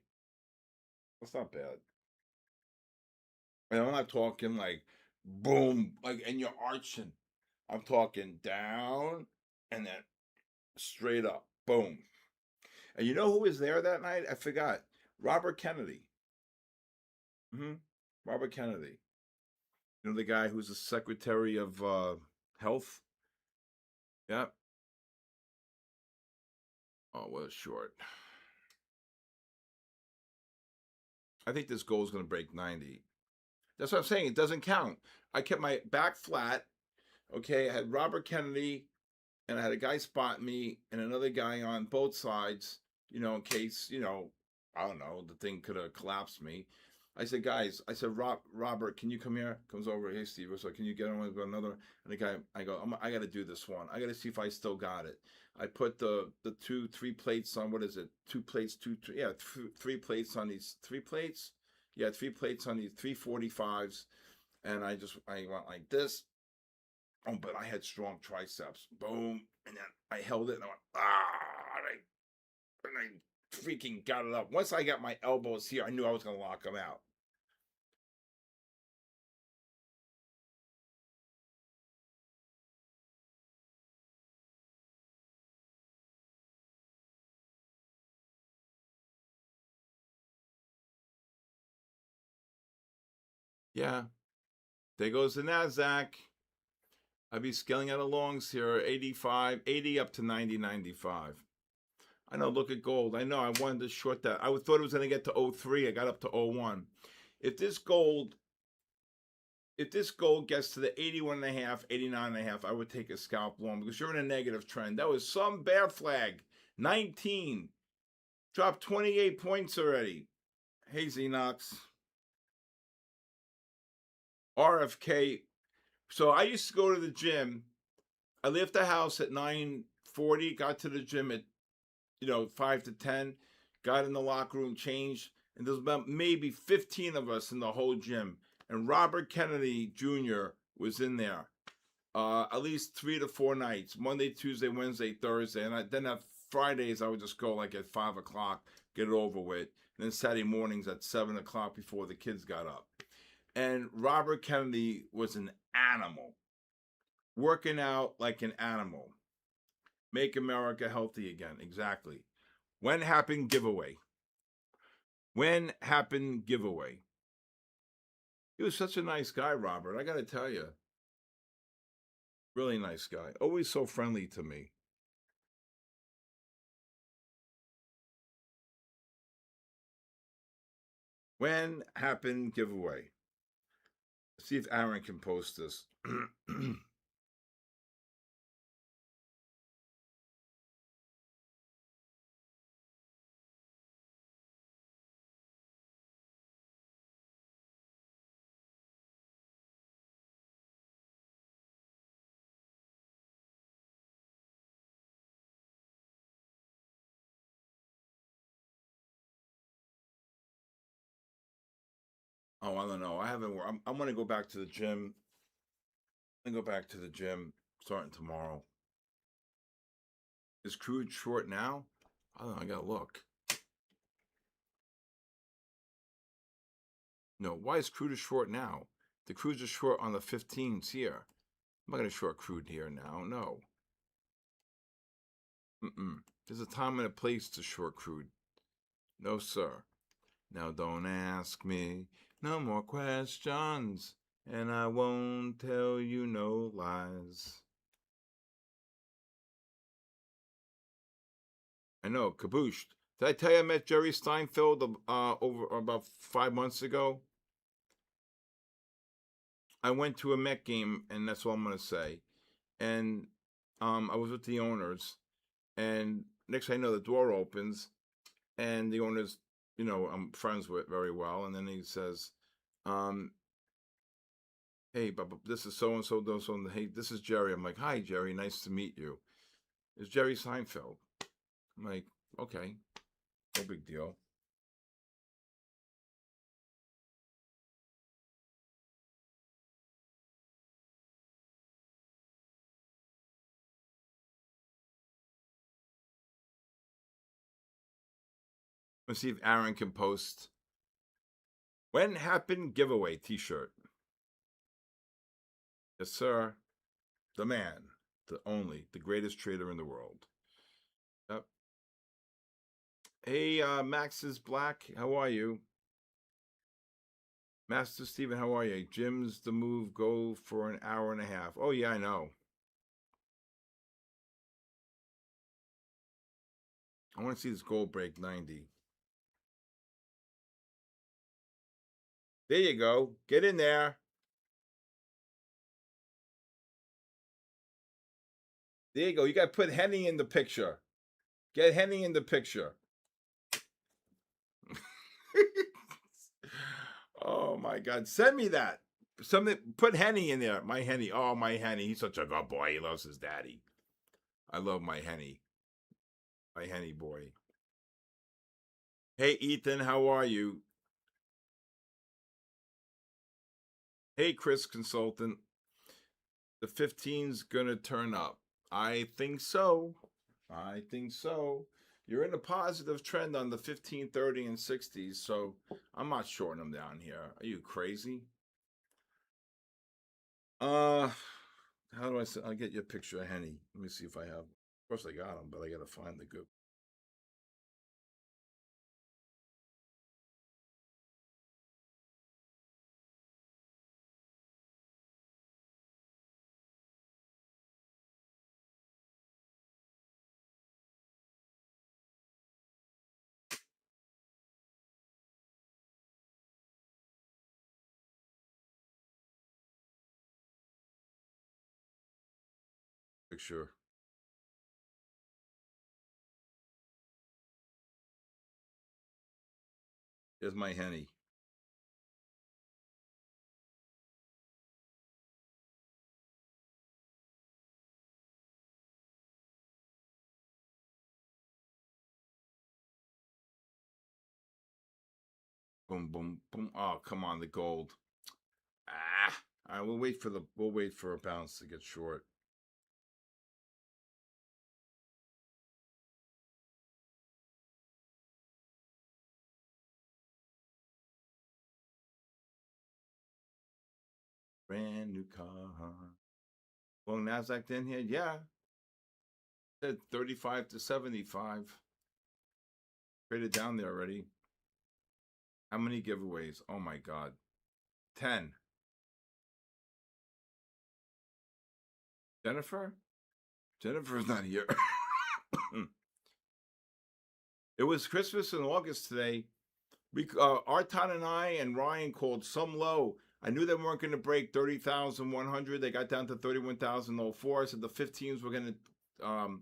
That's not bad. And I'm not talking like boom, like, and you're arching. I'm talking down and then straight up, boom. And you know who was there that night? I forgot. Robert Kennedy. Robert Kennedy. You know, the guy who's the Secretary of Health? Yeah. Oh, what a short. I think this goal is going to break 90. That's what I'm saying. It doesn't count. I kept my back flat. Okay. I had Robert Kennedy and I had a guy spot me and another guy on both sides, in case, I don't know, the thing could have collapsed me. I said, guys, Robert, can you come here? Comes over, hey, Steve, so can you get on with another? And the guy, I go, I got to do this one. I got to see if I still got it. I put the 3 plates on, what is it? 2 plates, 3 plates on these 3 plates. Yeah, 3 plates on these 345s. And I went like this. Oh, but I had strong triceps. Boom. And then I held it and I went, and I freaking got it up. Once I got my elbows here, I knew I was going to lock them out. Yeah. There goes the NASDAQ. I'd be scaling out of longs here, 85, 80 up to 90, 95. I know, look at gold. I know, I wanted to short that. I thought it was going to get to 03. I got up to 01. If this gold gets to the 81.5, 89.5, I would take a scalp long because you're in a negative trend. That was some bear flag. 19. Dropped 28 points already. Hey, Xenox. RFK. So I used to go to the gym. I left the house at 9:40, got to the gym at 5 to 10, got in the locker room, changed, and there's about maybe 15 of us in the whole gym. And Robert Kennedy Jr. was in there at least 3 to 4 nights, Monday, Tuesday, Wednesday, Thursday. And then at Fridays, I would just go like at 5 o'clock, get it over with. And then Saturday mornings at 7 o'clock before the kids got up. And Robert Kennedy was an animal, working out like an animal. Make America healthy again. Exactly. When happened giveaway? When happened giveaway? He was such a nice guy, Robert. I got to tell you. Really nice guy. Always so friendly to me. When happened giveaway? See if Aaron can post this. Oh, I don't know. I haven't. I'm going to go back to the gym. I'm going to go back to the gym starting tomorrow. Is crude short now? I don't know. I got to look. No, why is crude short now? The crude is short on the 15s here. I'm not going to short crude here now. No. There's a time and a place to short crude. No, sir. Now don't ask me no more questions, and I won't tell you no lies. I know, Kaboosh. Did I tell you I met Jerry Steinfeld over about 5 months ago? I went to a Met game, and that's all I'm gonna say. And I was with the owners, and next thing I know, the door opens, and the owners, I'm friends with very well, and then he says, "Hey, but this is so and so, hey, this is Jerry." I'm like, "Hi, Jerry, nice to meet you." It's Jerry Seinfeld. I'm like, "Okay, no big deal." Let's see if Aaron can post when happened giveaway T-shirt. Yes, sir. The man, the only, the greatest trader in the world. Yep. Hey, Max is Black. How are you? Master Steven, how are you? Jim's the move. Go for an hour and a half. Oh, yeah, I know. I want to see this gold break 90. There you go. Get in there. There you go. You got to put Henny in the picture. Get Henny in the picture. Oh my God! Send me that. Something. Put Henny in there. My Henny. Oh, my Henny. He's such a good boy. He loves his daddy. I love my Henny. My Henny boy. Hey, Ethan. How are you? Hey, Chris Consultant. The 15's gonna turn up. I think so. I think so. You're in a positive trend on the 15, 30, and 60s, so I'm not shorting them down here. Are you crazy? How do I say? I'll get you a picture of Henny. Let me see if I have. Of course, I got them, but I gotta find the good picture. Here's my Henny. Boom, boom, boom. Oh, come on, the gold. Ah. All right, we'll wait for a bounce to get short. Brand new car. Well, Nasdaq in here, yeah. Said 35 to 75. Traded down there already. How many giveaways? Oh my God. 10. Jennifer? Jennifer's not here. It was Christmas in August today. Arton and I and Ryan called some low. I knew they weren't going to break 30,100. They got down to 31,004. I said the 15s were going to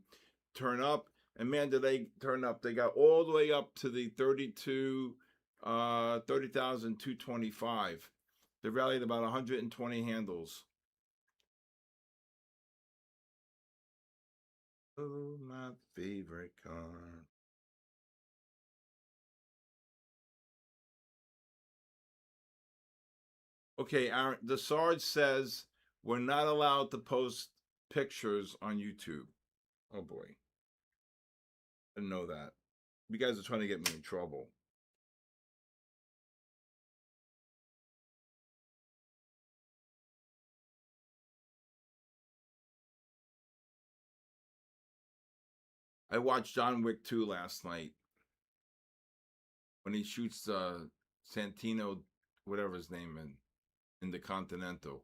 turn up. And man, did they turn up. They got all the way up to the 30,225. They rallied about 120 handles. Oh, my favorite car. Okay, Aaron, the Sarge says we're not allowed to post pictures on YouTube. Oh boy. I didn't know that. You guys are trying to get me in trouble. I watched John Wick 2 last night when he shoots Santino, whatever his name in the Continental.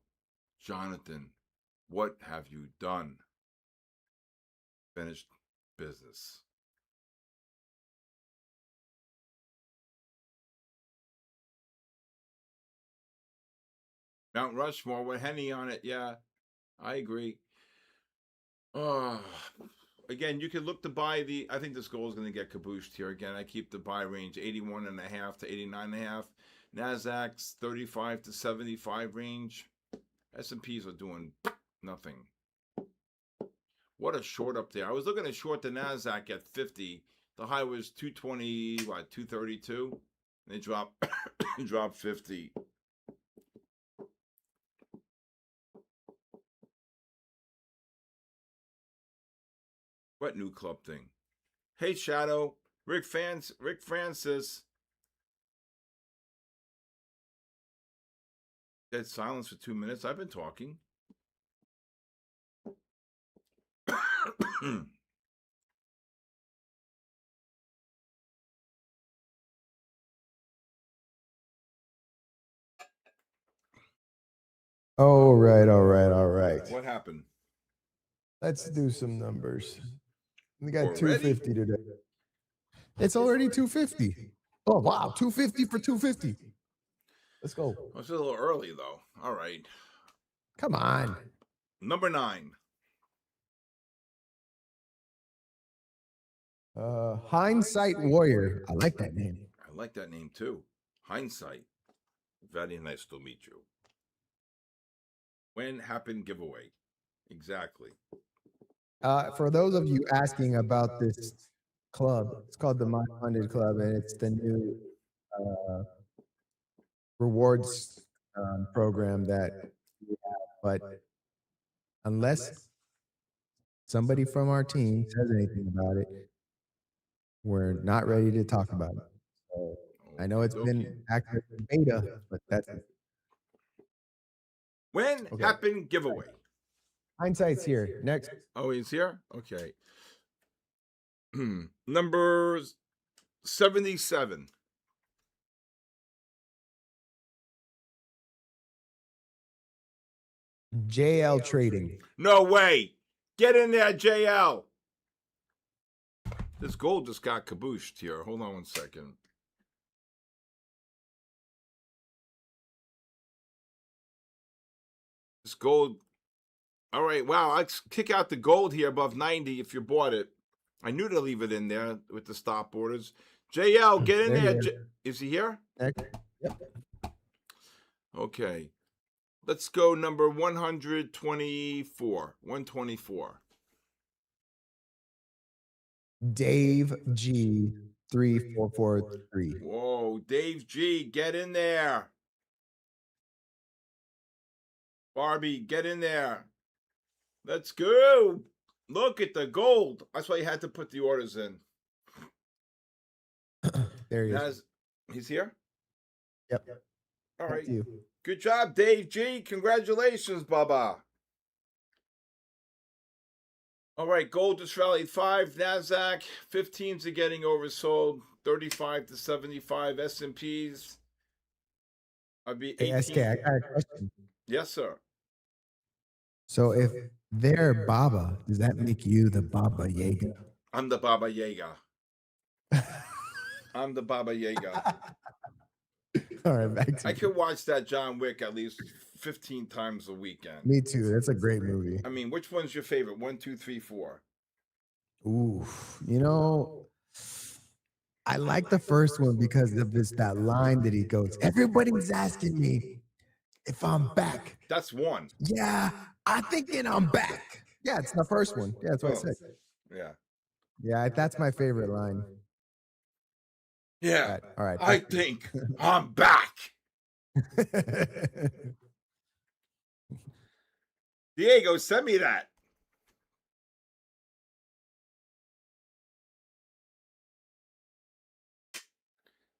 Jonathan, what have you done? Finished business. Mount Rushmore with Henny on it. Yeah, I agree. Again, you can look to buy the. I think this gold is going to get cabooshed here. Again, I keep the buy range 81.5 to 89.5. Nasdaq's 35 to 75 range. S&Ps are doing nothing. What a short up there. I was looking to short the Nasdaq at 50. The high was 220, what, 232? And it dropped, dropped 50. What new club thing? Hey, Shadow. Rick Francis. Dead silence for 2 minutes. I've been talking.
All right.
What happened?
Let's do some numbers. We got
Already?
250 today. It's already 250. Oh, wow. 250 for 250. Let's go.
It's a little early, though. All right.
Come on.
Number 9.
Hindsight Warrior. I like that name.
I like that name, too. Hindsight. Very nice to meet you. When happened giveaway? Exactly.
For those of you asking about this club, it's called the My Funded Club, and it's the new rewards program that we have. But unless somebody from our team says anything about it, we're not ready to talk about it. So I know it's been active in beta, but that's it.
When happened giveaway?
Hindsight's here. Next.
Oh, he's here? Okay. Number 77.
JL Trading.
No way. Get in there, JL. This gold just got cabooshed here. Hold on one second. This gold. All right. Wow. Let's kick out the gold here above 90 if you bought it. I knew to leave it in there with the stop orders. JL, get in there. Is he here?
Next. Yep.
Okay. Let's go number 124. 124.
Dave G 3443.
Whoa, Dave G, get in there. Barbie, get in there. Let's go. Look at the gold. That's why you had to put the orders in.
There he is.
He's here?
Yep.
All right.
Thank you.
Good job, Dave G. Congratulations, Baba. All right, gold just rallied 5. NASDAQ, 15s are getting oversold. 35 to 75. S&Ps. I'd be 18.
Hey, SK, I got a question.
Yes, sir.
So if they're Baba, does that make you the Baba Yaga?
I'm the Baba Yaga. I'm the Baba Yaga.
All right, back to
I could watch that John Wick at least 15 times a weekend.
Me too. That's a great movie.
I mean, which one's your favorite? 1, 2, 3, 4.
Ooh, you know, I like the first one because of that line that he goes, everybody's asking me if I'm back.
That's 1.
Yeah, I'm thinking I'm back. Yeah, it's the first one. Yeah, that's what I said.
Yeah.
Yeah, that's my favorite line.
Yeah.
All right.
I think I'm back. Diego, send me that.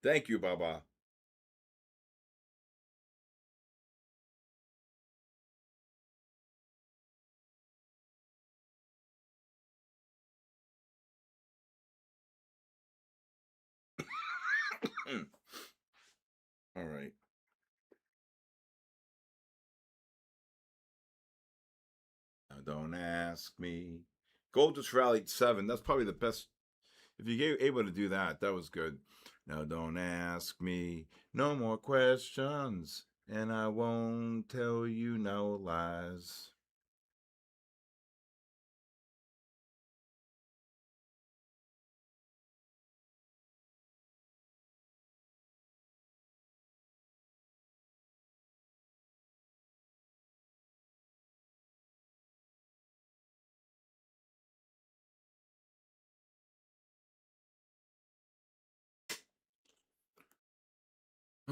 Thank you, Baba. All right. Now don't ask me. Gold just rallied 7. That's probably the best. If you're able to do that, that was good. Now don't ask me no more questions, and I won't tell you no lies.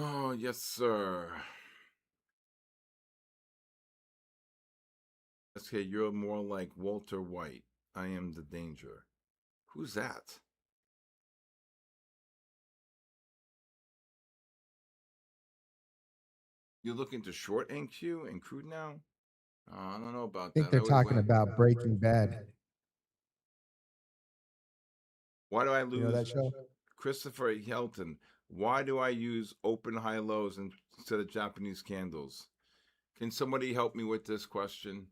Oh, yes, sir. Okay, you're more like Walter White. I am the danger. Who's that? You looking to short NQ and crude now? I don't know about
I think
that.
they're talking about Breaking Bad.
Why do I
You know that
lose
show?
Christopher Hilton? Why do I use open high lows instead of Japanese candles? Can somebody help me with this question?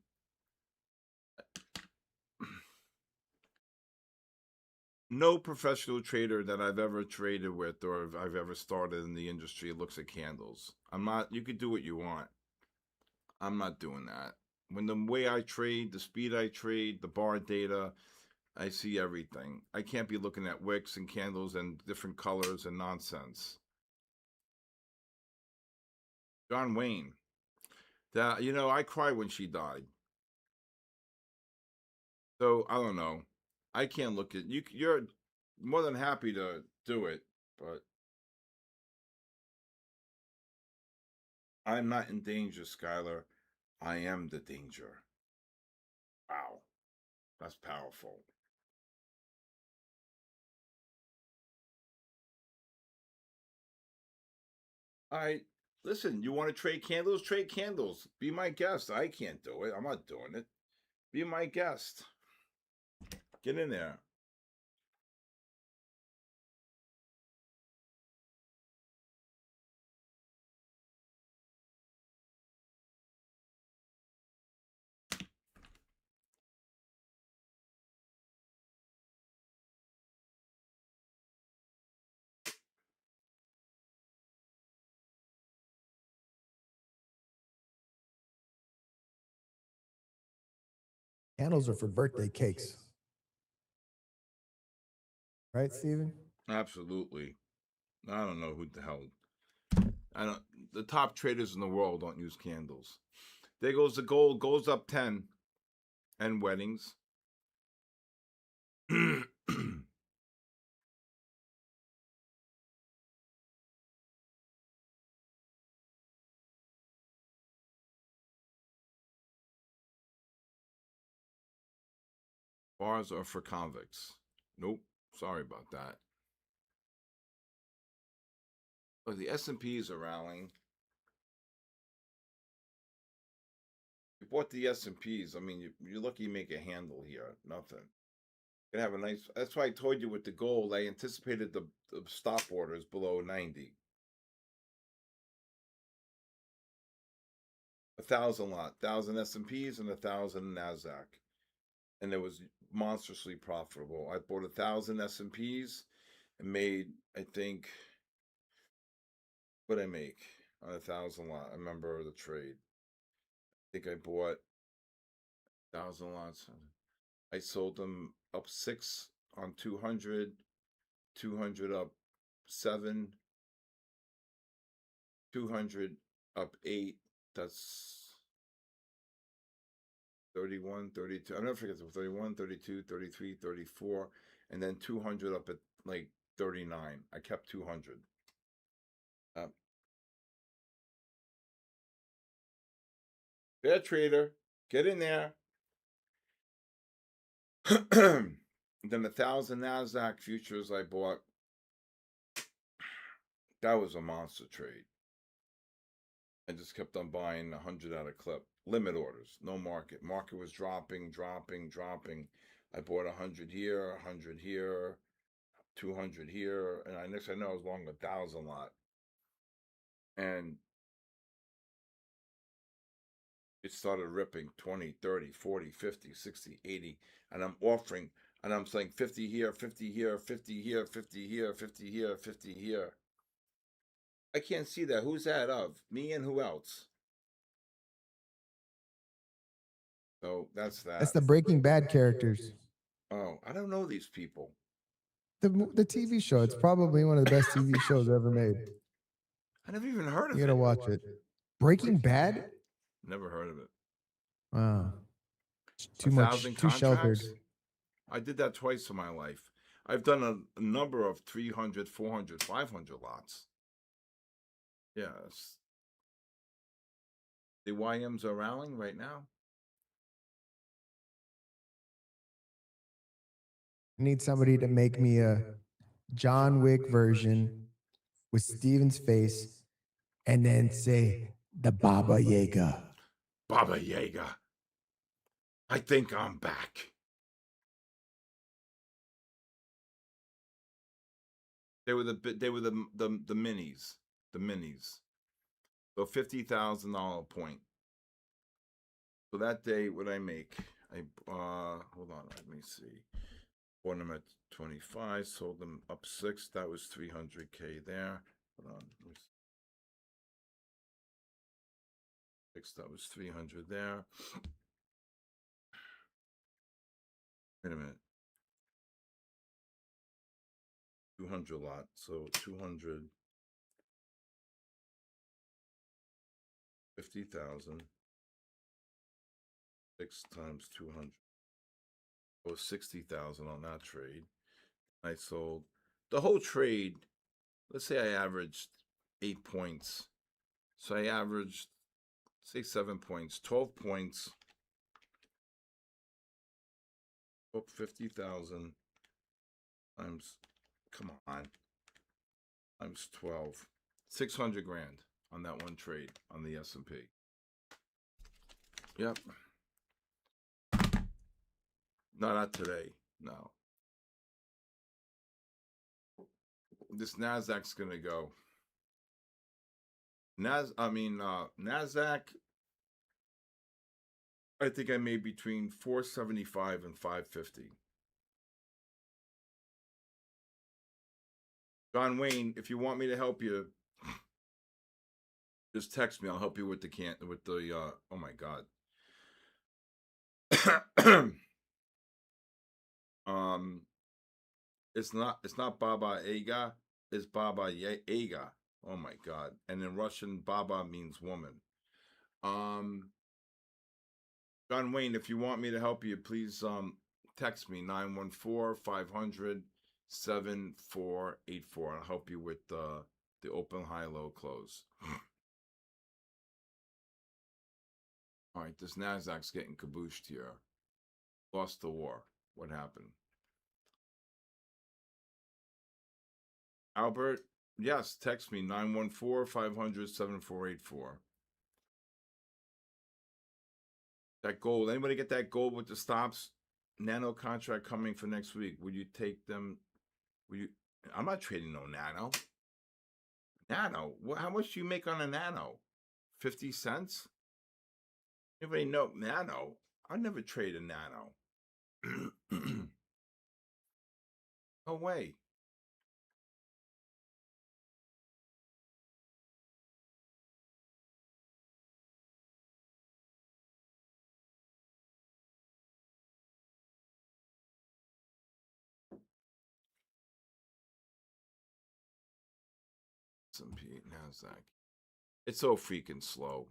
No professional trader that I've ever traded with or I've ever started in the industry looks at candles. I'm not, you could do what you want. I'm not doing that. When the way I trade, the speed I trade, the bar data, I see everything. I can't be looking at wicks and candles and different colors and nonsense. John Wayne. That I cried when she died. So I don't know. I can't look at you. You're more than happy to do it, but I'm not in danger, Skylar. I am the danger. Wow, that's powerful. All right, listen. You want to trade candles? Trade candles. Be my guest. I can't do it. I'm not doing it. Be my guest. Get in there.
Candles are for birthday cakes, right, Steven?
Absolutely. I don't know who the hell. I don't. The top traders in the world don't use candles. There goes the gold. Goes up 10, and weddings. Bars are for convicts. Nope. Sorry about that. Oh, the S&Ps are rallying. You bought the S&Ps. I mean, you're lucky you make a handle here. Nothing. Gonna have a nice. That's why I told you with the gold. I anticipated the stop orders below 90. 1,000 lot, 1,000 S&Ps and 1,000 Nasdaq, and it was monstrously profitable. I bought 1,000 S&Ps and made, I think, what I make on 1,000 lot. I remember the trade. I think I bought 1,000 lots. I sold them up 6 on 200, 200 up 7, 200 up 8. That's 31, 32. I'll never forget, 31, 32, 33, 34, and then 200 up at like 39. I kept 200. Fair trader, get in there. Then 1,000 NASDAQ futures I bought. That was a monster trade. I just kept on buying 100 out of clip. Limit orders, no market. Market was dropping. I bought 100 here, 100 here, 200 here, and next I know I was long 1,000 lot. And it started ripping 20, 30, 40, 50, 60, 80. And I'm offering, and I'm saying 50 here, 50 here, 50 here, 50 here, 50 here, 50 here. I can't see that. Who's that of? Me and who else? So that's that.
That's the Breaking Bad characters.
Oh, I don't know these people.
The TV show. It's probably one of the best TV shows ever made.
I never even heard of it.
You gotta watch it. Breaking Bad?
Never heard of it.
Wow. Too
1,000
much, too sheltered.
I did that twice in my life. I've done a number of 300, 400, 500 lots. Yes. The YMs are rallying right now.
I need somebody to make me a John Wick version with Steven's face and then say the Baba Yaga.
Baba Yaga. I think I'm back. They were the minis. The minis. So $50,000 point. So that day, what I make? I hold on, let me see. Bought them at 25, sold them up 6. That was 300K there. Hold on. Let me see. 6, that was 300 there. Wait a minute. 200 lot. So 250,000. 6 times 200. Oh, 60,000 on that trade. I sold the whole trade. Let's say I averaged 8 points. So I averaged, say, 7 points, 12 points. Oh, 50,000 times, come on, times 12. 600 grand on that one trade on the S&P. Yep. No, not today. No. This NASDAQ's going to go. NASDAQ, I think I made between 475 and 550. John Wayne, if you want me to help you, just text me. I'll help you with the oh my God. It's not Baba Yaga, it's Baba Yaga. Oh my God. And in Russian, Baba means woman. John Wayne, if you want me to help you, please text me 914-500-7484. I'll help you with the open, high, low, close. All right, this NASDAQ's getting kabooshed here. Lost the war. What happened? Albert, yes, text me 914-500-7484. That gold. Anybody get that gold with the stops? Nano contract coming for next week. Would you take them? Will you? I'm not trading no nano. Nano. How much do you make on a nano? 50 cents? Anybody know nano? I never trade a nano. No way. S&P, NASDAQ. It's so freaking slow.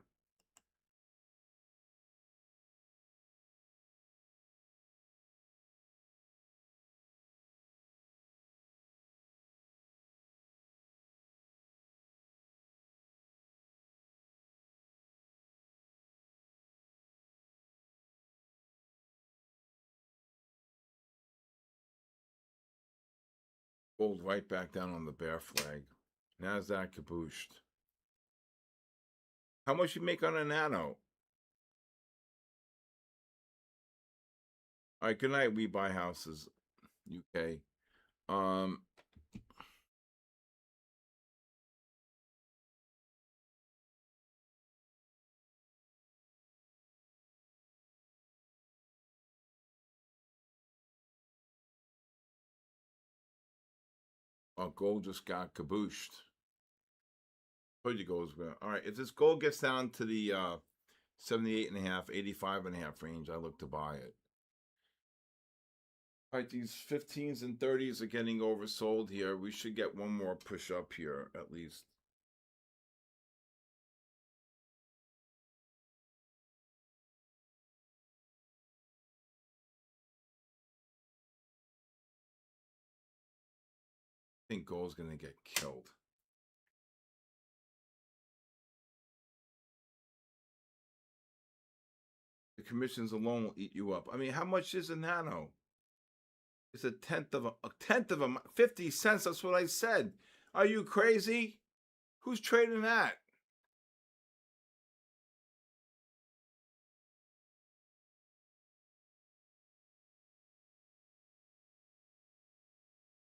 Gold right back down on the bear flag. NASDAQ kabooshed. How much you make on a nano? All right, good night, We Buy Houses, UK. Oh, gold just got kabooshed. Told you gold's going. All right, if this gold gets down to the 78.5, 85.5 range, I look to buy it. All right, these 15s and 30s are getting oversold here. We should get one more push up here at least. I think gold's going to get killed. The commissions alone will eat you up. I mean, how much is a nano? It's a tenth of a 50 cents. That's what I said. Are you crazy? Who's trading that?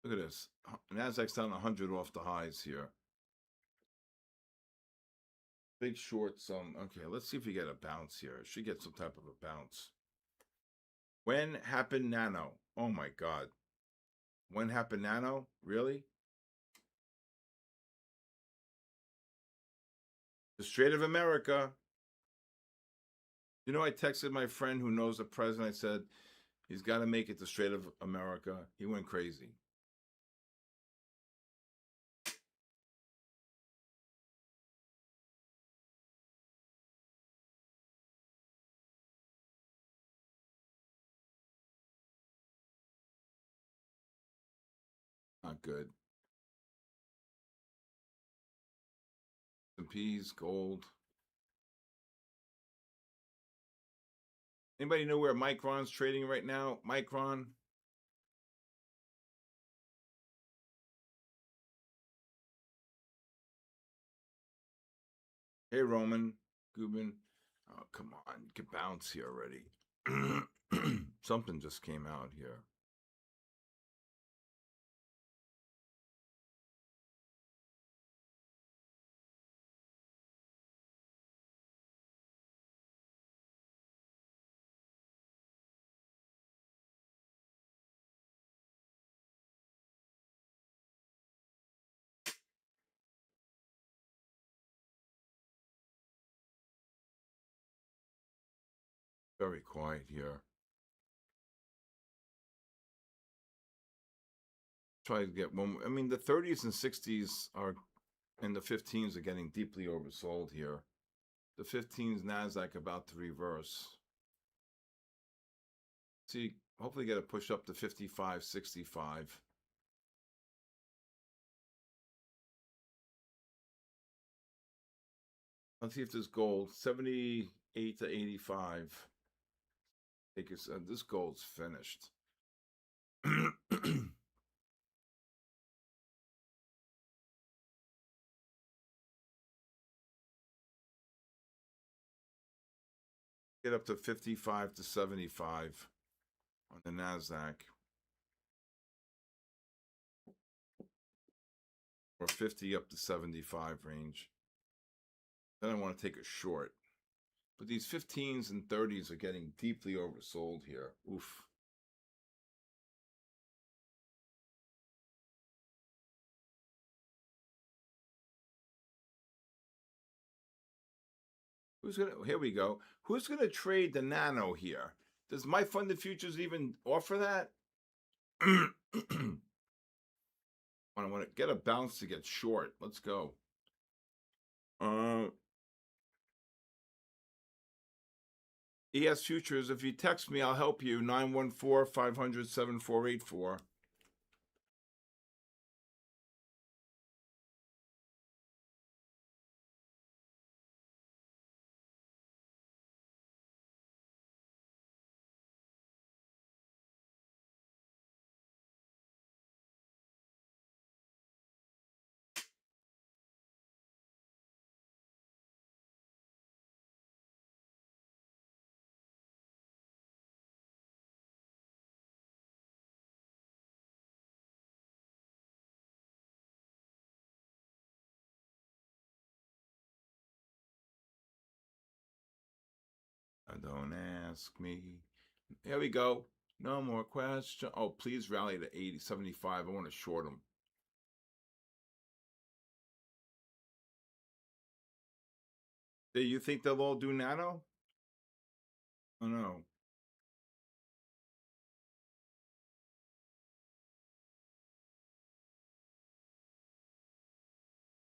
Look at this. Nasdaq's down 100 off the highs here. Big shorts. Okay, let's see if we get a bounce here. It should get some type of a bounce. When happened nano? Oh my God. When happened nano? Really? The Strait of America. You know, I texted my friend who knows the president. I said, he's got to make it the Strait of America. He went crazy. Not good. S&Ps, gold. Anybody know where Micron's trading right now? Micron? Hey, Roman Gubin. Oh, come on. Get bounce here already. Something just came out here. Very quiet here. Try to get one. I mean, the 30s and 60s are, and the 15s are getting deeply oversold here. The 15s NASDAQ about to reverse. See, hopefully get a push up to 55, 65. Let's see if this gold, 78 to 85. I think it's, this gold's finished. Get up to 55 to 75 on the NASDAQ. Or 50 up to 75 range. Then I want to take a short. But these 15s and 30s are getting deeply oversold here. Oof. Here we go. Who's gonna trade the nano here? Does my funded futures even offer that? I want to get a bounce to get short. Let's go. ES futures, if you text me, I'll help you. 914-500-7484. Don't ask me. Here we go. No more question. Oh, please rally to 80, 75. I want to short them. Do you think they'll all do nano? I don't know.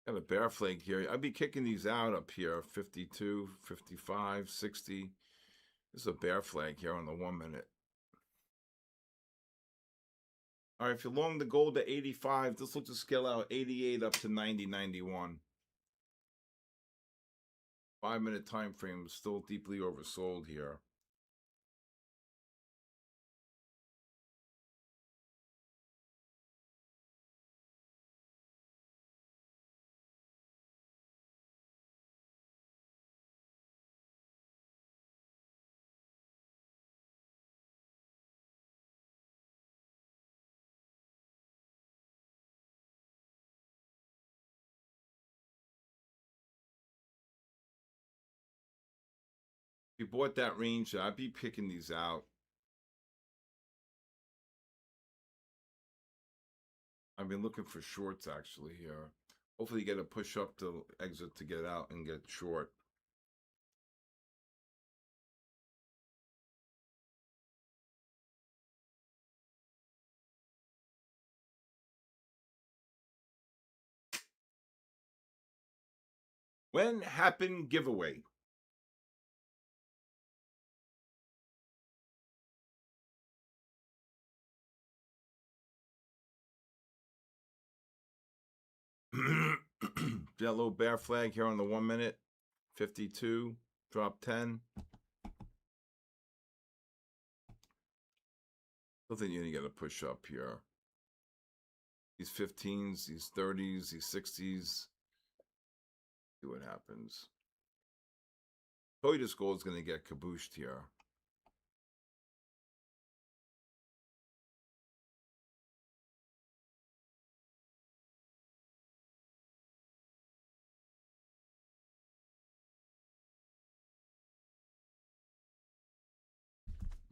Got a bear flag here. I'd be kicking these out up here. 52, 55, 60. This is a bear flag here on the 1 minute. All right, if you're long the gold to 85, this looks to scale out 88 up to 90, 91. 5 minute time frame is still deeply oversold here. If you bought that range, I'd be picking these out. I've been looking for shorts actually here. Hopefully you get a push up to exit to get out and get short. When happened giveaway? That little bear flag here on the 1 minute. 52, drop 10. Still think you're gonna get a push up here. These 15s, these 30s, these 60s. See what happens. Toyota gold is gonna get cabooshed here.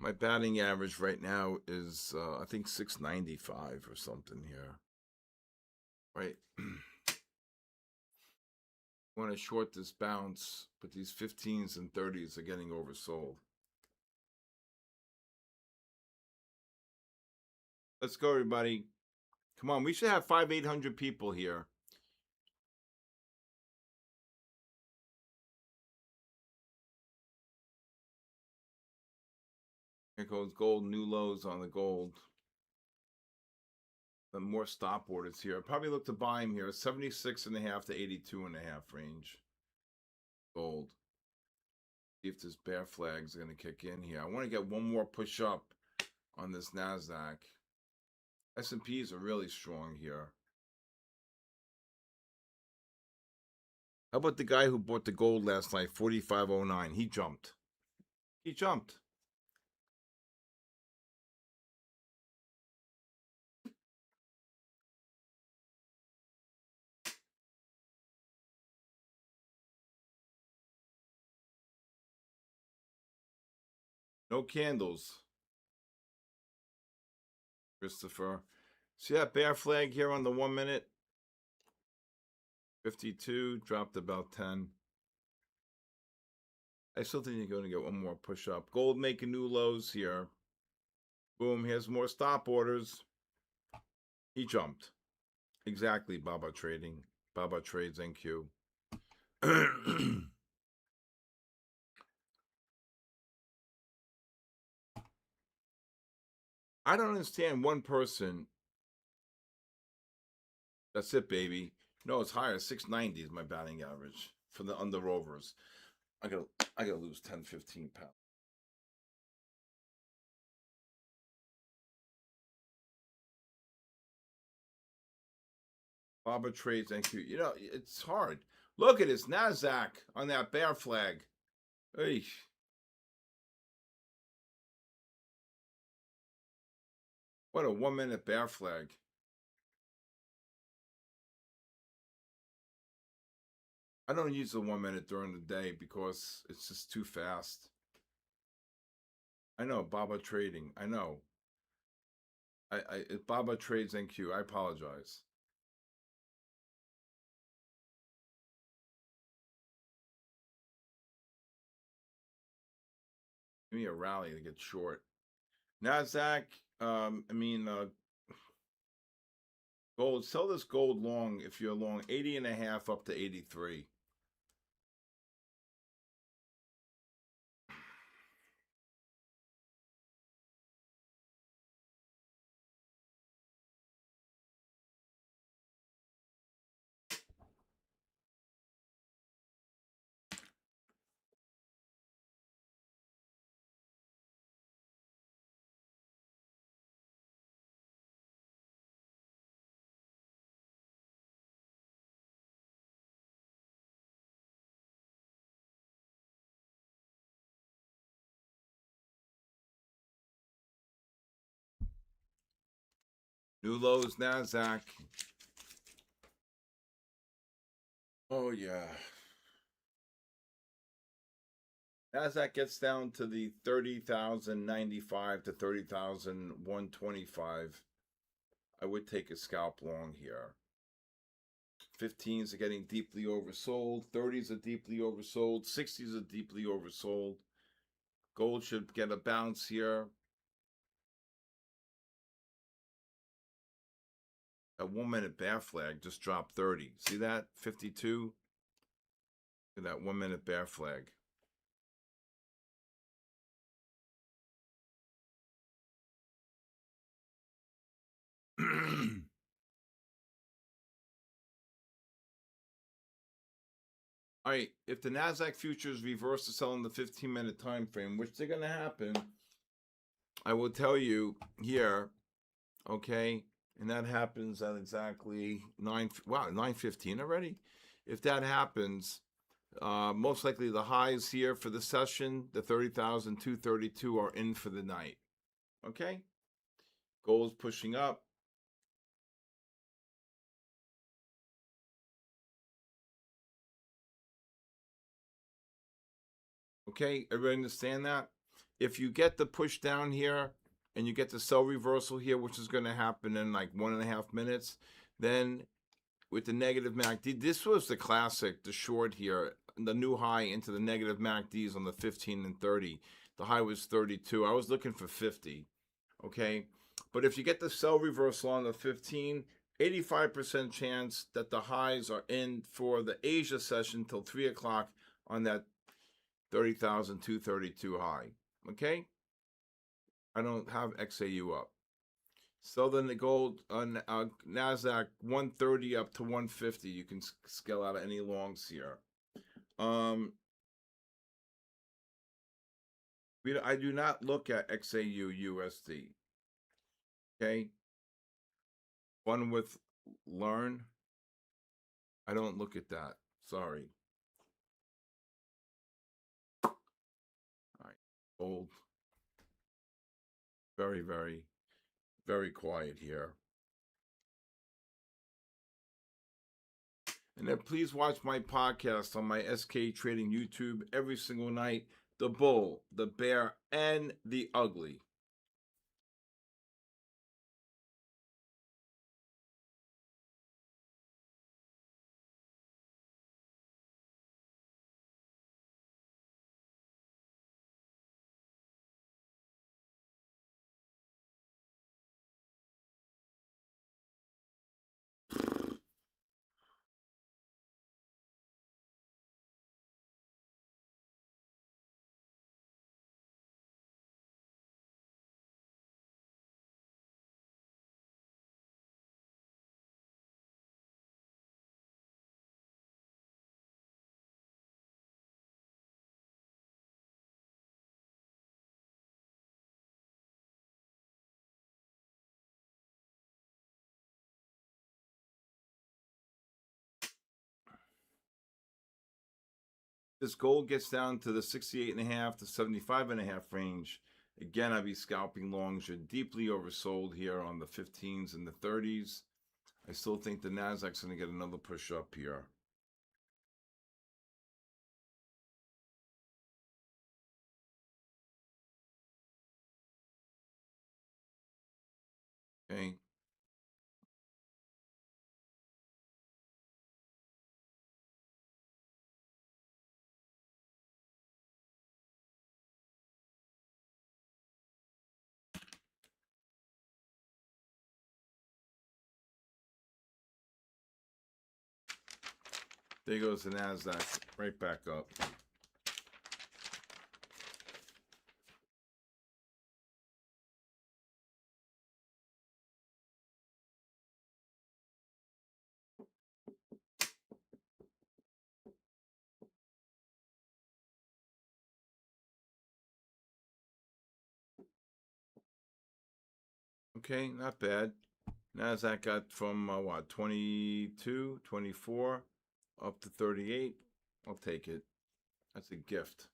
My batting average right now is, I think 695 or something here. Right. Want to short this bounce, but these 15s and 30s are getting oversold. Let's go, everybody. Come on, we should have 800 people here. Here goes gold, new lows on the gold. The more stop orders here. Probably look to buy him here. 76.5 to 82.5 range. Gold. See if this bear flag's going to kick in here. I want to get one more push up on this NASDAQ. S&Ps are really strong here. How about the guy who bought the gold last night, 45.09? He jumped. He jumped. No candles. Christopher. See that bear flag here on the 1 minute? 52, dropped about 10. I still think you're going to get one more push up. Gold making new lows here. Boom, here's more stop orders. He jumped. Exactly, Baba Trading. Baba Trades NQ. I don't understand one person. That's it, baby. No, it's higher. 690 is my batting average for the under overs. I gotta lose 10, 15 pounds. Baba Trades NQ. You know, it's hard. Look at this NASDAQ on that bear flag. Hey. What a 1 minute bear flag. I don't use the 1 minute during the day because it's just too fast. I know, Baba Trading. I know. It's Baba Trades NQ. I apologize. Give me a rally to get short. NASDAQ, gold, sell this gold long if you're long 80.5 up to 83. New lows, NASDAQ. Oh, yeah. NASDAQ gets down to the 30,095 to 30,125. I would take a scalp long here. 15s are getting deeply oversold. 30s are deeply oversold. 60s are deeply oversold. Gold should get a bounce here. That 1 minute bear flag just dropped 30. See that? 52. Look at that 1 minute bear flag. All right, if the NASDAQ futures reverse to sell in the 15-minute time frame, which they're going to happen, I will tell you here, okay, and that happens at exactly 9:15 already. If that happens, most likely the highs here for the session, the 30,232 are in for the night. Okay? Gold's pushing up. Okay, everybody understand that? If you get the push down here and you get the sell reversal here, which is going to happen in like 1.5 minutes, then with the negative MACD, this was the classic, the short here, the new high into the negative MACDs on the 15 and 30. The high was 32. I was looking for 50. Okay, but if you get the sell reversal on the 15, 85% chance that the highs are in for the Asia session till 3 o'clock on that 30,232 high. Okay, I don't have XAU up. So then the gold on NASDAQ 130 up to 150. You can scale out any longs here. I do not look at XAU USD. Okay. Fun with learn. I don't look at that. Sorry. All right. Gold. Very, very, very quiet here. And then please watch my podcast on my SK Trading YouTube every single night. The Bull, the Bear, and the Ugly. This gold gets down to the 68.5 to 75.5 range. Again, I'd be scalping longs. You're deeply oversold here on the 15s and the 30s. I still think the Nasdaq's going to get another push up here. Okay. There goes the NASDAQ right back up. Okay, not bad. NASDAQ got from what, 22, 24 up to 38. I'll take it. That's a gift.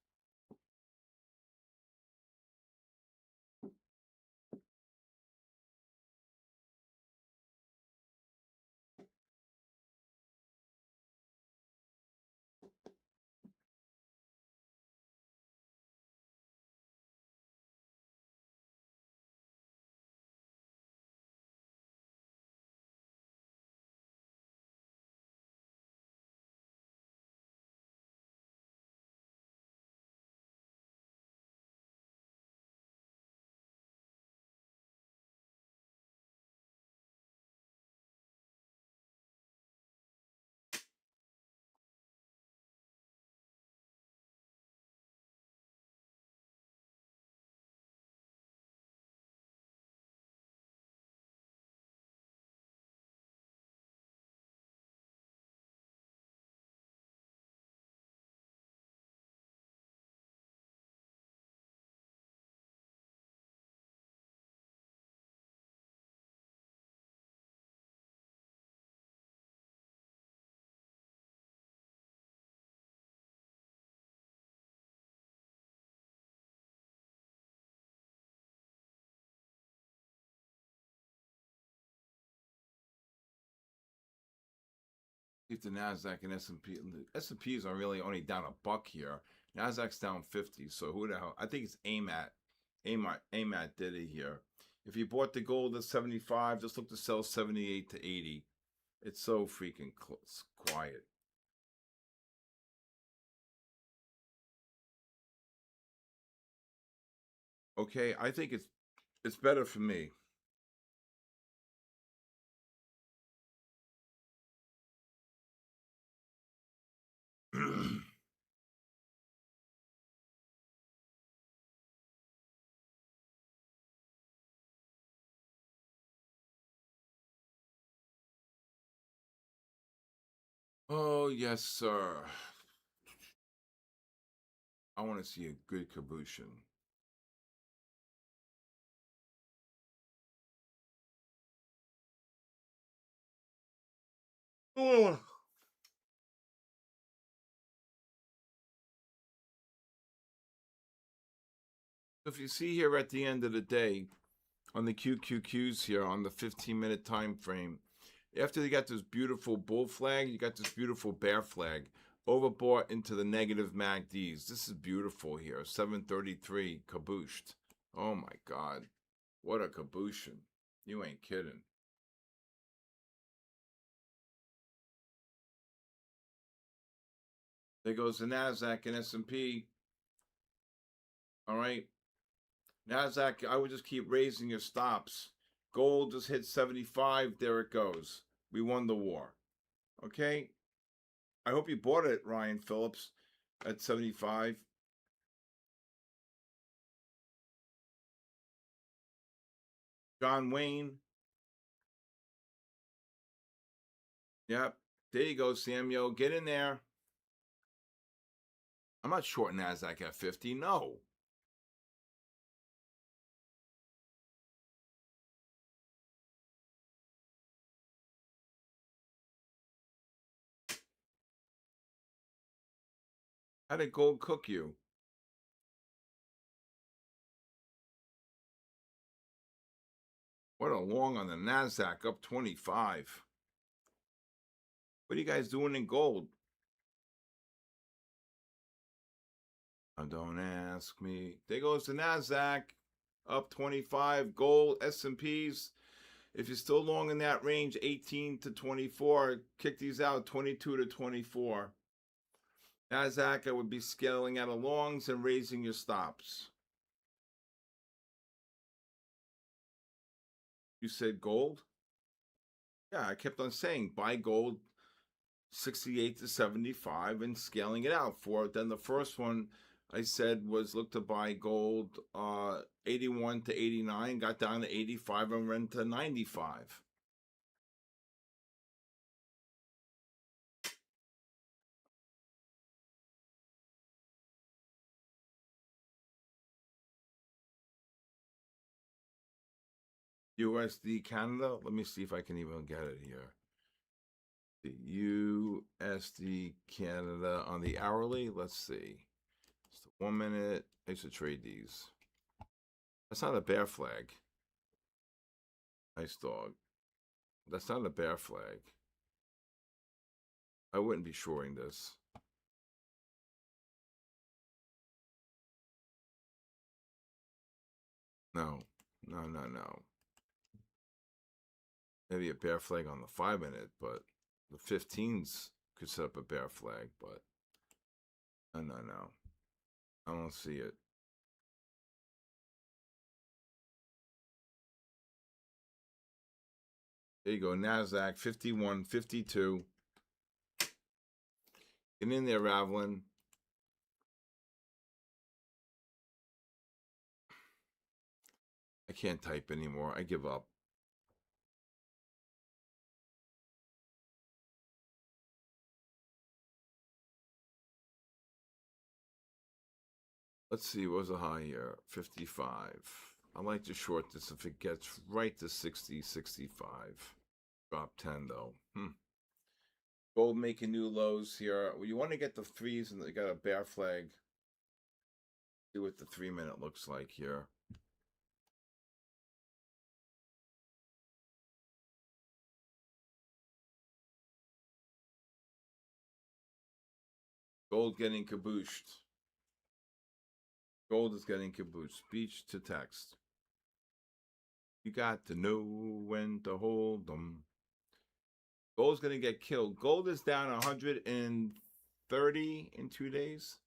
If the NASDAQ and S&Ps are really only down $1 here. NASDAQ's down 50. So who the hell? I think it's AMAT did it here. If you bought the gold at 75, just look to sell 78 to 80. It's so freaking quiet. Okay, I think it's better for me. Oh, yes, sir. I want to see a good cabooshin. Oh. If you see here at the end of the day, on the QQQs here, on the 15-minute time frame, after you got this beautiful bull flag, you got this beautiful bear flag, overbought into the negative MACDs. This is beautiful here, 733, cabooshed. Oh my God, what a cabooshin. You ain't kidding. There goes the NASDAQ and S&P. All right. NASDAQ, I would just keep raising your stops. Gold just hit 75. There it goes. We won the war. Okay? I hope you bought it, Ryan Phillips, at 75. John Wayne. Yep. There you go, Samuel. Get in there. I'm not short NASDAQ at 50. No. How did gold cook you? What a long on the NASDAQ, up 25. What are you guys doing in gold? Don't ask me. There goes the NASDAQ, up 25. Gold, S&Ps. If you're still long in that range, 18 to 24, kick these out, 22 to 24. NASDAQ, I would be scaling out of longs and raising your stops. You said gold? Yeah, I kept on saying buy gold 68 to 75 and scaling it out for it. Then the first one I said was look to buy gold 81 to 89, got down to 85 and went to 95. USD Canada, let me see if I can even get it here. The USD Canada on the hourly, let's see. It's 1 minute. I used to trade these. That's not a bear flag. Nice dog. That's not a bear flag. I wouldn't be shorting this. No. Maybe a bear flag on the 5 minute, but the 15s could set up a bear flag, but no. I don't see it. There you go, NASDAQ 51, 52. Get in there, Ravelin. I can't type anymore. I give up. Let's see, what was the high here? 55. I like to short this if it gets right to 60, 65. Drop 10 though. Gold making new lows here. Well, you want to get the threes and they got a bear flag. See what the 3 minute looks like here. Gold getting cabooshed. Gold is getting caboosed. Speech to text. You got to know when to hold them. Gold's going to get killed. Gold is down 130 in 2 days.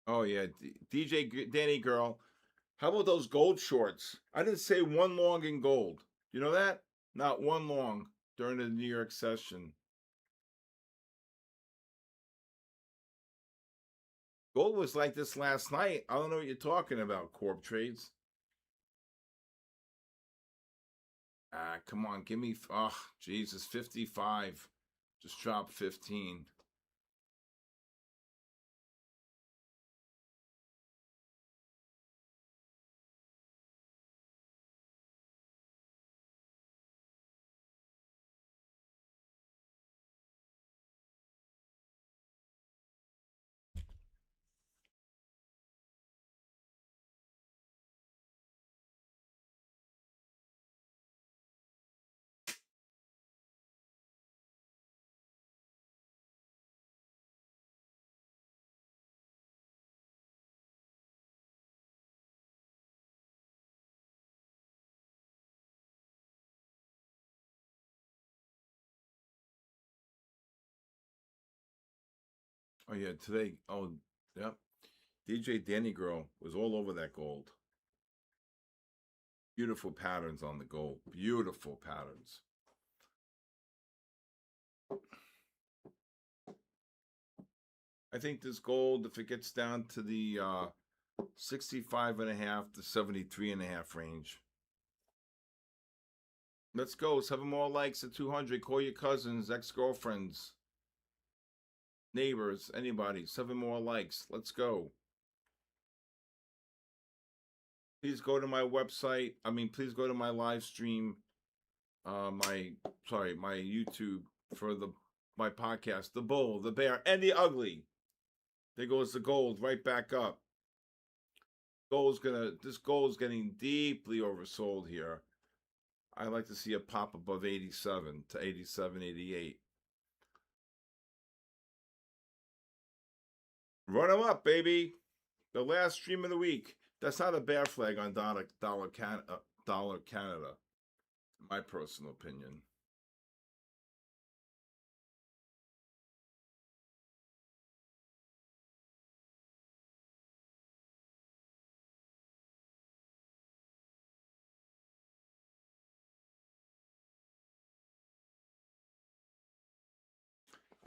Oh, yeah. DJ Danny Girl. How about those gold shorts? I didn't say one long in gold. You know that? Not one long during the New York session. Gold was like this last night. I don't know what you're talking about, Corp Trades. Come on, give me, Jesus, 55. Just drop 15. Oh, yeah, today. Oh, yep. DJ Danny Girl was all over that gold. Beautiful patterns on the gold. Beautiful patterns. I think this gold, if it gets down to the 65.5 to 73.5 range. Let's go. 7 more likes at 200. Call your cousins, ex-girlfriends, neighbors, anybody. 7 more likes. Let's go. Please go to my website. Please go to my live stream. My YouTube for my podcast. The Bull, the Bear, and the Ugly. There goes the gold right back up. This gold is getting deeply oversold here. I like to see a pop above 87 to 87, 88. Run them up, baby. The last stream of the week. That's not a bear flag on dollar Canada, my personal opinion.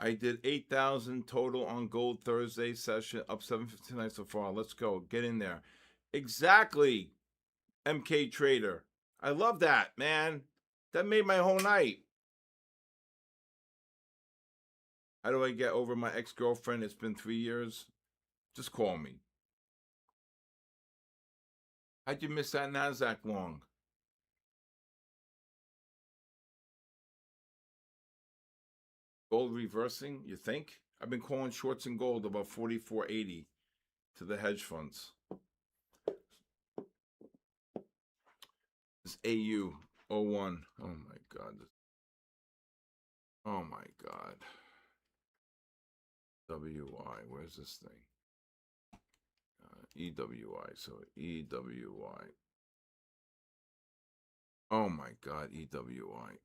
I did 8,000 total on gold Thursday session, up 759 so far. Let's go. Get in there. Exactly, MK Trader. I love that, man. That made my whole night. How do I get over my ex-girlfriend? It's been 3 years. Just call me. How'd you miss that NASDAQ long? Gold reversing, you think? I've been calling shorts in gold about 44.80 to the hedge funds. This AU 01. Oh my God. Oh my God. WY. Where's this thing? EWI. So EWI. Oh my God. EWI.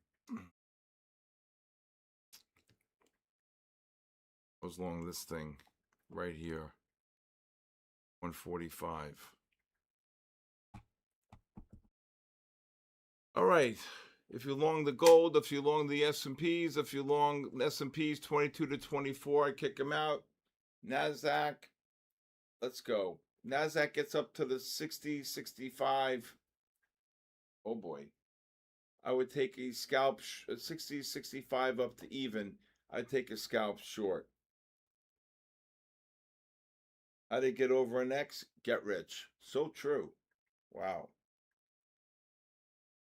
Goes along this thing right here. 145. All right. If you long the gold, if you long the S&Ps, if you long S&Ps 22 to 24, I kick them out. NASDAQ, let's go. NASDAQ gets up to the 60, 65. Oh boy. I would take a scalp, 60, 65 up to even. I'd take a scalp short. How to get over an X? Get rich. So true. Wow.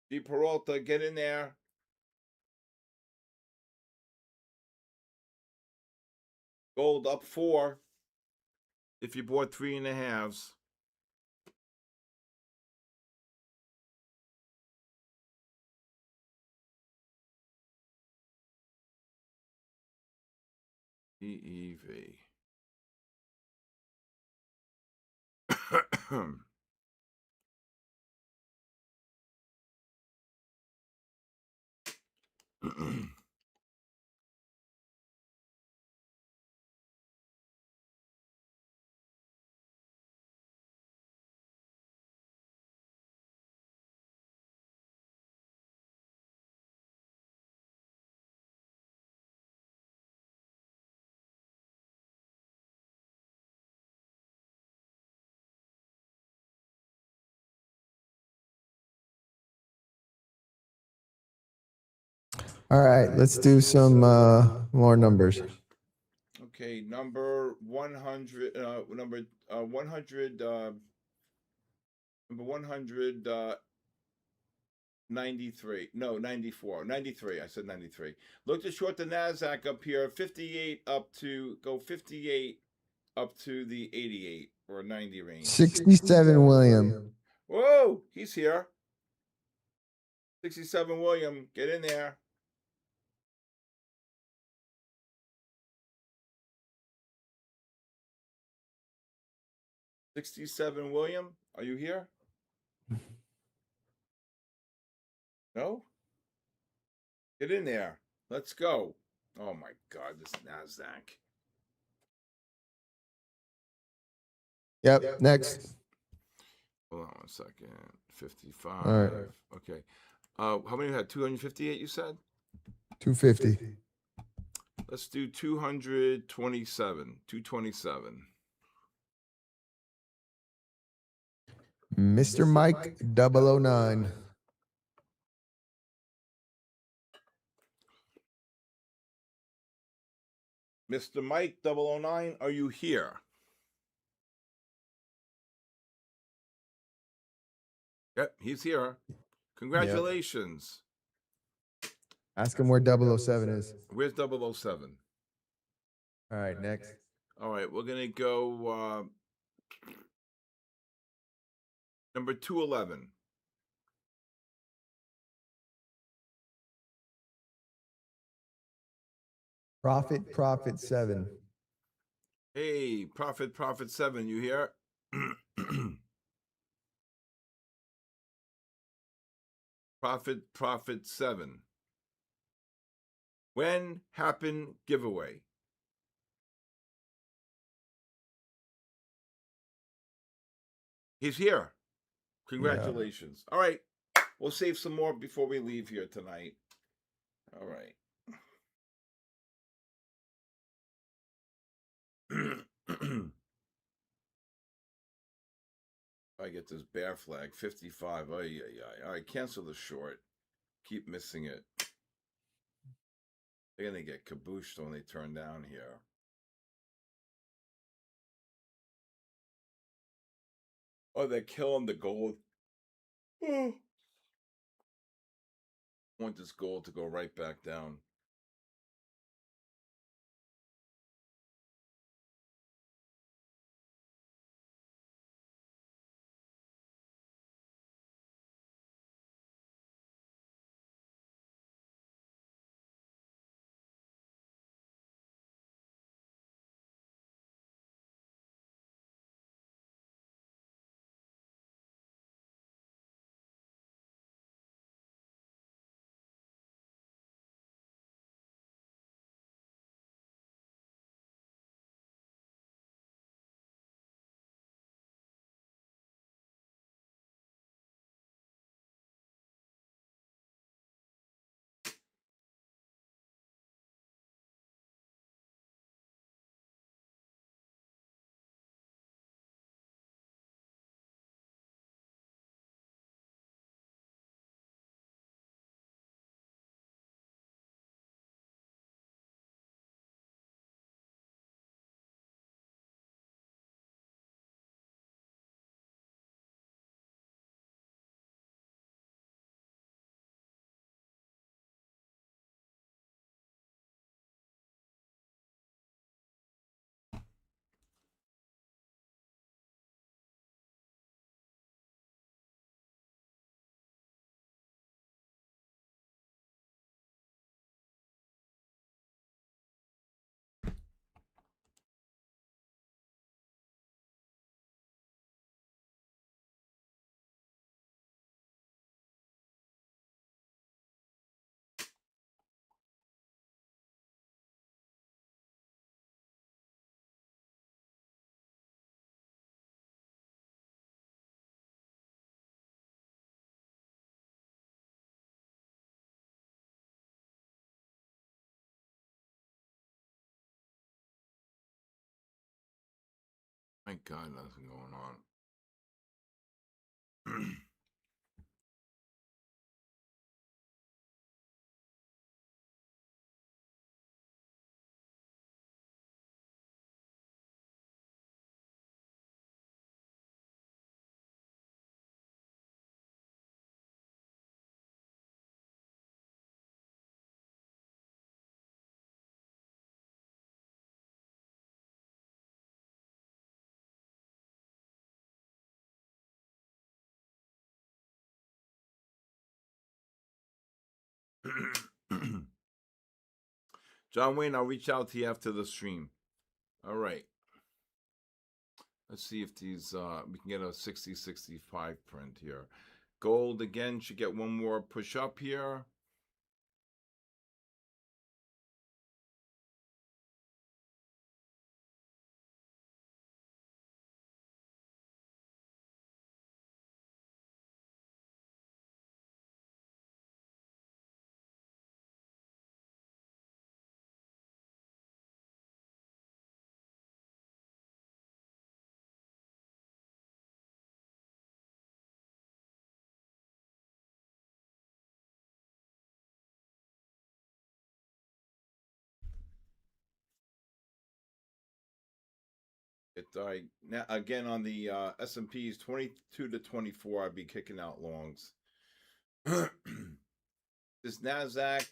D. Peralta, get in there. Gold up 4. If you bought 3.5s. EEV.
All right, let's do some more numbers.
Okay, number 100, number 100, number 193. No, 94. 93. I said 93. Look to short the NASDAQ up here, 58 up to, go 58 up to the 88 or 90 range.
67, William.
Whoa, he's here. 67 William, get in there. $67 William, are you here? No? Get in there. Let's go. Oh my God, this NASDAQ.
Yep, next.
Hold on 1 second. 55.
All right.
Okay. How many you had? 258, you said?
250.
Let's do 227. 227.
Mr. Mike 009.
Mr. Mike 009, are you here? Yep, he's here. Congratulations.
Ask him where 007 is.
Where's 007?
All right, next.
All right, we're going to go number 211.
Profit 7.
Hey, Prophet 7, you here? Profit 7. When happened giveaway? He's here. Congratulations. All right. We'll save some more before we leave here tonight. All right. I get this bear flag, 55. Oh, yeah. All right, cancel the short. Keep missing it. They're going to get kabooshed when they turn down here. Oh, they're killing the gold. I want this gold to go right back down. Thank God nothing going on. John Wayne, I'll reach out to you after the stream. All right. Let's see if these we can get a 60-65 print here. Gold again should get one more push up here. Now again on the S&Ps 22 to 24, I'd be kicking out longs. This Nasdaq,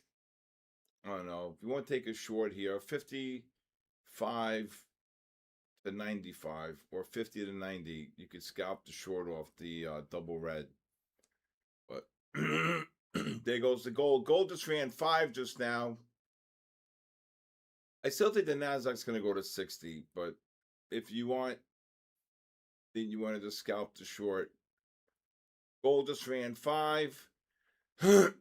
I don't know. If you want to take a short here, 55 to 95 or 50 to 90, you could scalp the short off the double red. But there goes the gold. Gold just ran 5 just now. I still think the Nasdaq's going to go to 60, but if you want, then you want to just scalp the short. Gold just ran 5. Here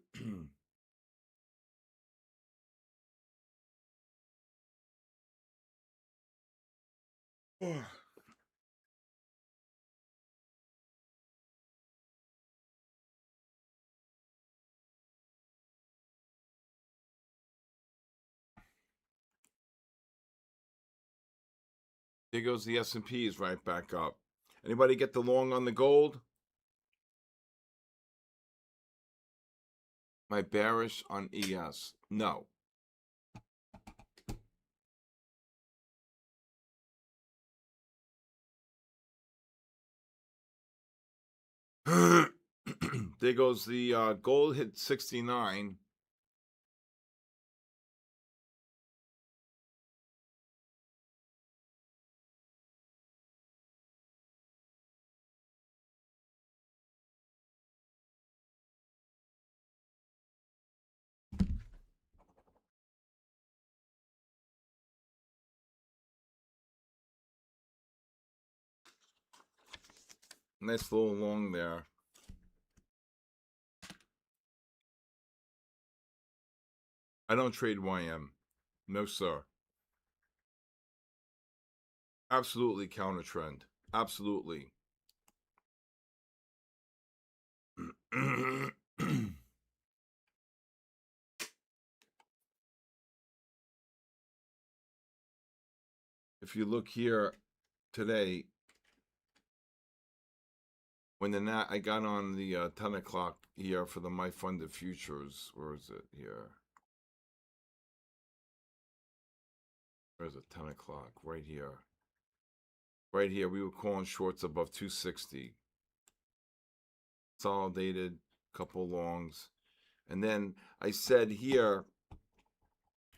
goes the S&Ps right back up. Anybody get the long on the gold? My bearish on ES? No. There goes the gold hit 69. Nice little long there. I don't trade YM. No, sir. Absolutely counter trend. Absolutely. If you look here today, when I got on the 10 o'clock here for the My Funded Futures. Where is it here? Where's it? 10 o'clock. Right here. Right here. We were calling shorts above 260. Consolidated. Couple longs. And then I said here,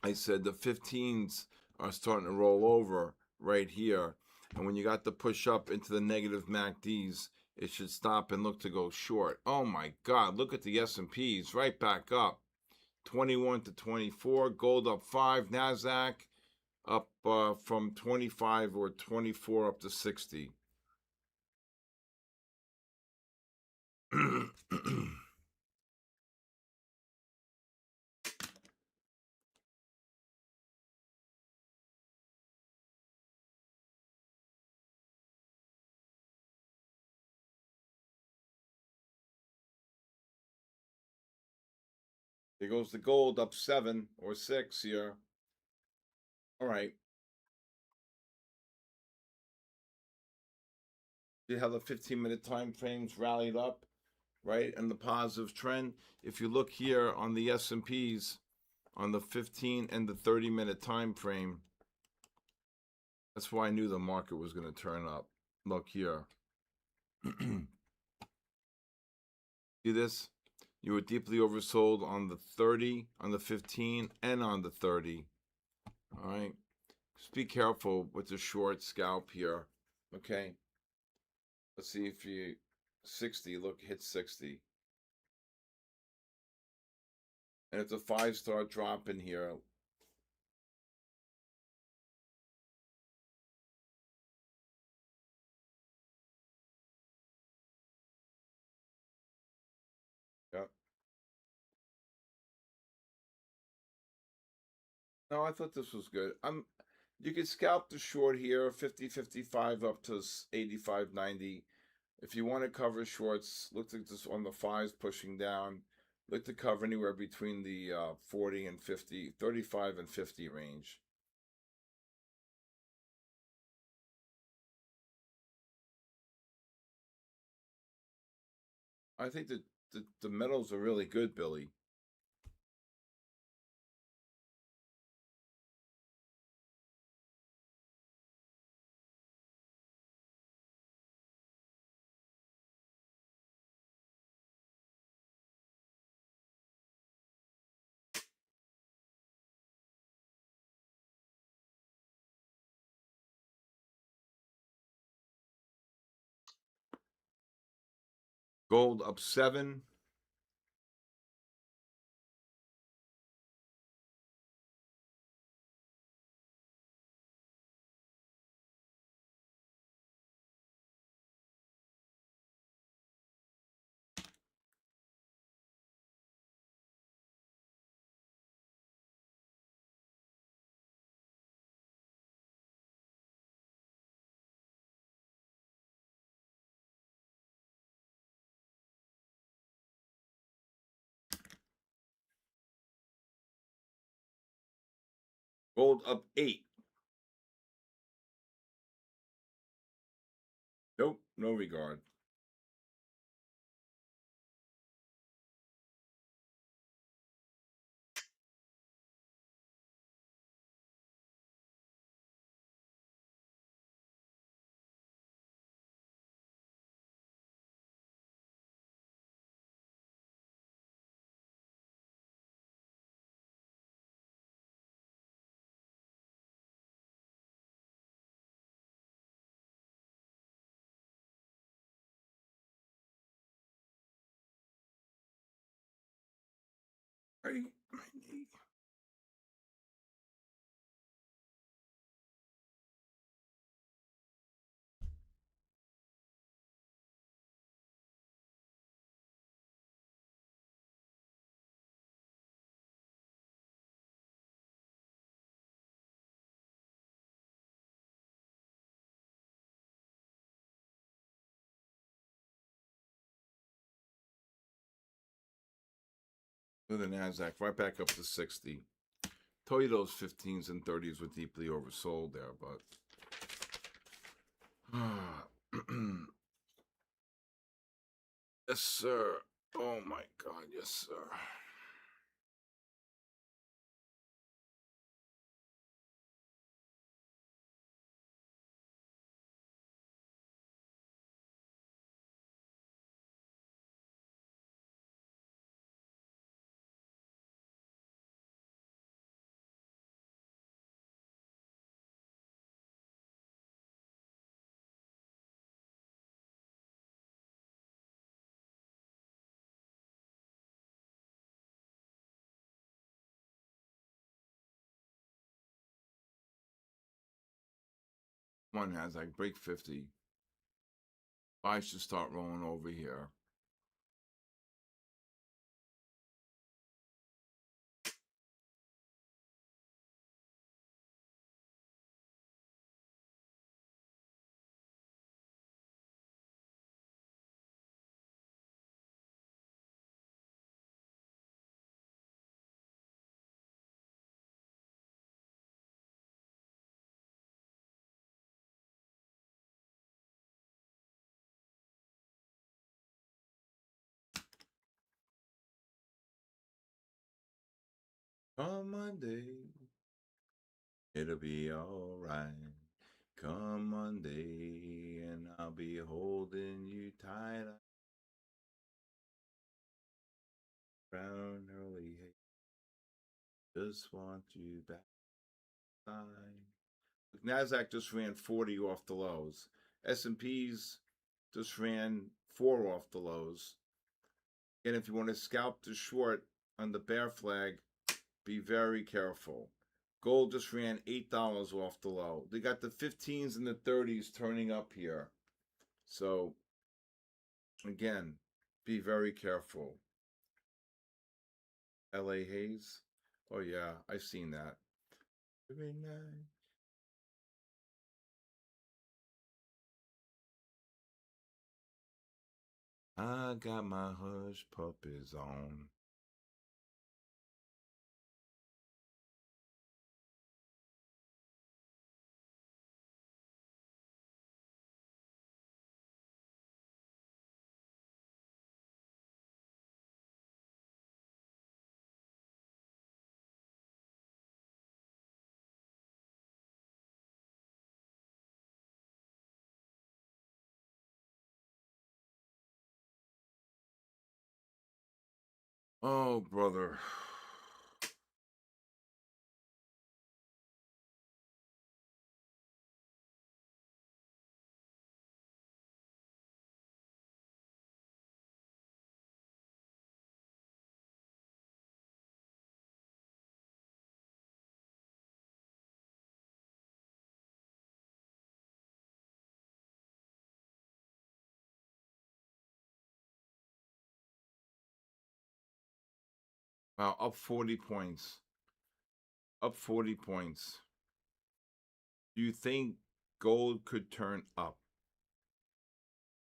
I said the 15s are starting to roll over right here. And when you got the push up into the negative MACDs, it should stop and look to go short. Oh my God, look at the S&Ps right back up. 21 to 24, gold up 5, NASDAQ up from 25 or 24 up to 60. There goes the gold up 7 or 6 here. All right. See how the 15-minute time frames rallied up, right? And the positive trend. If you look here on the S&Ps on the 15 and the 30-minute time frame, that's why I knew the market was going to turn up. Look here. See this? You were deeply oversold on the 30, on the 15, and on the 30. All right. Just be careful with the short scalp here. Okay. Let's see if you 60. Look, hit 60. And if the 5 start dropping here, yep. No, I thought this was good. You could scalp the short here, 50, 55 up to 85, 90. If you want to cover shorts, look at this on the 5s pushing down. Look to cover anywhere between the 40 and 50, 35 and 50 range. I think that the metals are really good, Billy. Gold up 7. Gold up 8. Nope, no regard. Right, my knee. With the NASDAQ right back up to 60. Told you those 15s and 30s were deeply oversold there, but yes, sir. Oh my God, yes, sir. Come on, NASDAQ, break 50. I should start rolling over here. Come Monday, it'll be all right. Come Monday, and I'll be holding you tight. Brown early, just want you back. NASDAQ just ran 40 off the lows. S&Ps just ran 4 off the lows. And if you want to scalp the short on the bear flag, be very careful. Gold just ran $8 off the low. They got the 15s and the 30s turning up here. So, again, be very careful. LA Haze. Oh, yeah, I've seen that. Every night. I got my hush puppies on. Oh, brother. Wow, up 40 points. Up 40 points. Do you think gold could turn up?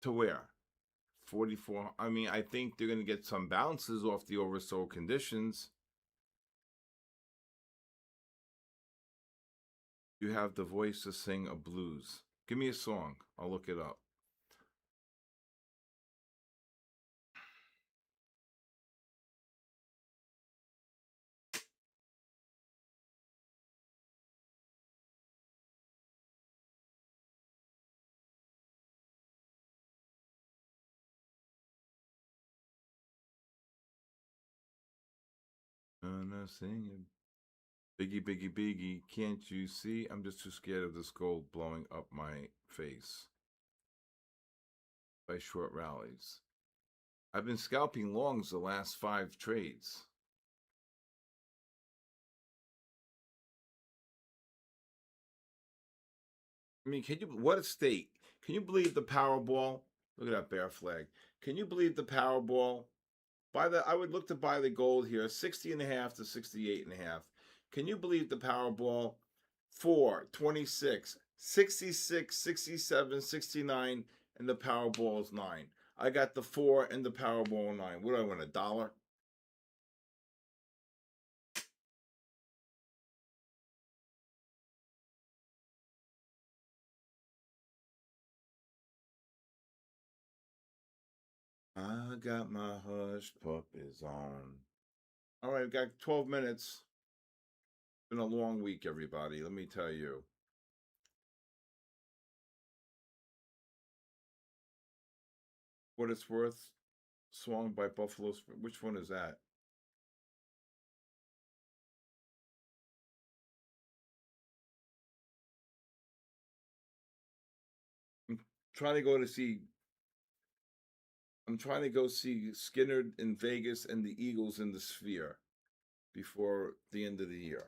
To where? 44. I mean, I think they're going to get some bounces off the oversold conditions. You have the voice to sing a blues. Give me a song. I'll look it up. And I'm singing. Biggie, biggie, biggie, can't you see? I'm just too scared of this gold blowing up my face. By short rallies. I've been scalping longs the last 5 trades. I mean, what a state. Can you believe the Powerball? Look at that bear flag. Can you believe the Powerball? I would look to buy the gold here, 60.5 to 68.5. Can you believe the Powerball? 4, 26, 66, 67, 69, and the Powerball is 9. I got the 4 and the Powerball 9. What do I win, $1? I got my hush puppies on. All right, I've got 12 minutes. It's been a long week, everybody. Let me tell you. What It's Worth, song by Buffalo Spring. Which one is that? I'm trying to go to see. I'm trying to go see Skinner in Vegas and the Eagles in the Sphere before the end of the year.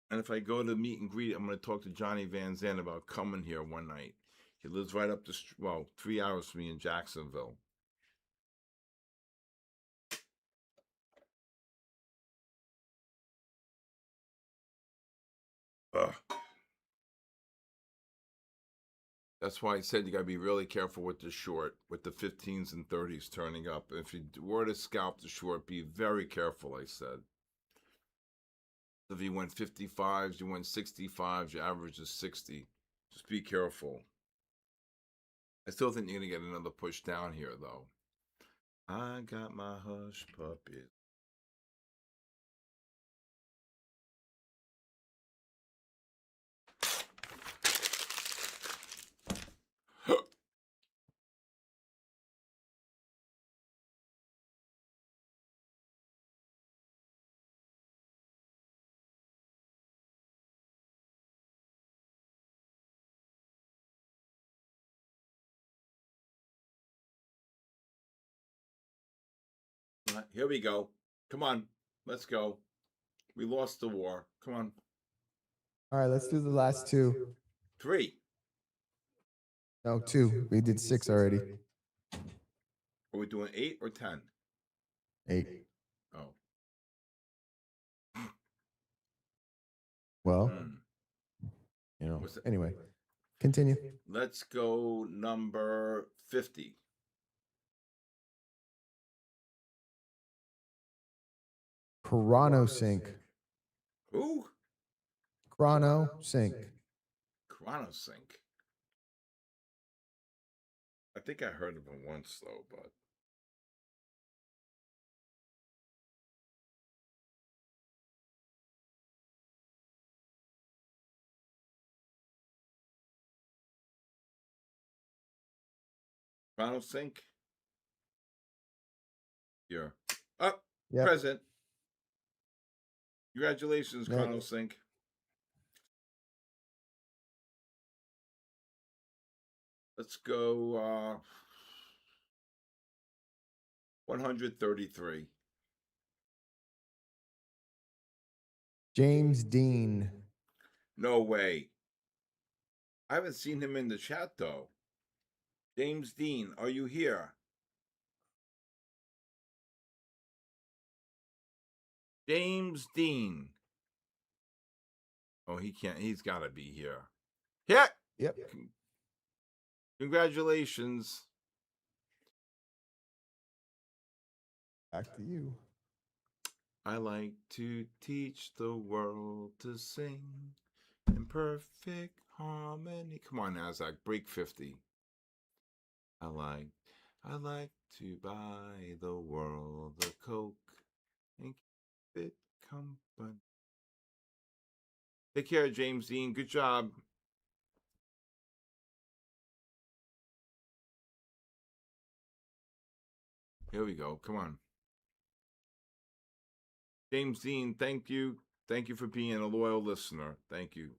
And if I go to meet and greet, I'm going to talk to Johnny Van Zandt about coming here one night. He lives right up the street, 3 hours from me in Jacksonville. Ugh. That's why I said you got to be really careful with the short, with the 15s and 30s turning up. If you were to scalp the short, be very careful, I said. If you went 55s, you went 65s, your average is 60. Just be careful. I still think you're going to get another push down here, though. I got my hush puppies. Here we go. Come on. Let's go. We lost the war. Come on.
All right, let's do the last 2.
3.
No, 2. We did 6 already.
Are we doing 8 or 10?
8.
Oh.
Well, anyway, continue.
Let's go number 50.
Chrono Sync.
Who?
Chrono Sync.
Chrono Sync. I think I heard of him once, though, but. Chrono Sync. Here. Up.
Yep.
Present. Congratulations, Chrono Sync. Let's go 133.
James Dean.
No way. I haven't seen him in the chat, though. James Dean, are you here? James Dean. Oh, he can't. He's got to be here. Yeah.
Yep.
Congratulations.
Back to you.
I like to teach the world to sing in perfect harmony. Come on, Nasdaq, break 50. I like to buy the world a Coke and keep it company. Take care, James Dean. Good job. Here we go. Come on. James Dean, thank you. Thank you for being a loyal listener. Thank you.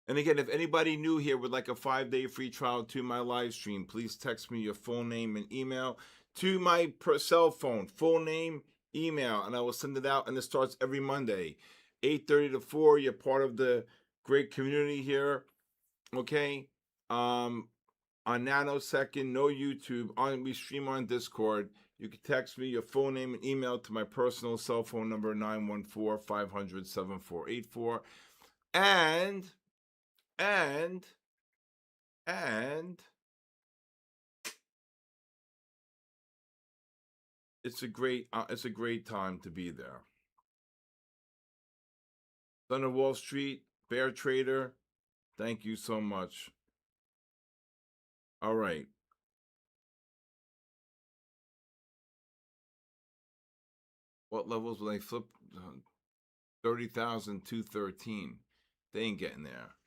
And again, if anybody new here would like a 5-day free trial to my live stream, please text me your full name and email to my cell phone. Full name, email, and I will send it out. And it starts every Monday, 8:30 to 4. You're part of the great community here. Okay. On Nanosecond, no YouTube. We stream on Discord. You can text me your full name and email to my personal cell phone number, 914-500-7484. And it's a great time to be there. Son of Wall Street, Bear Trader, thank you so much. All right. What levels will they flip? 30,213. They ain't getting there.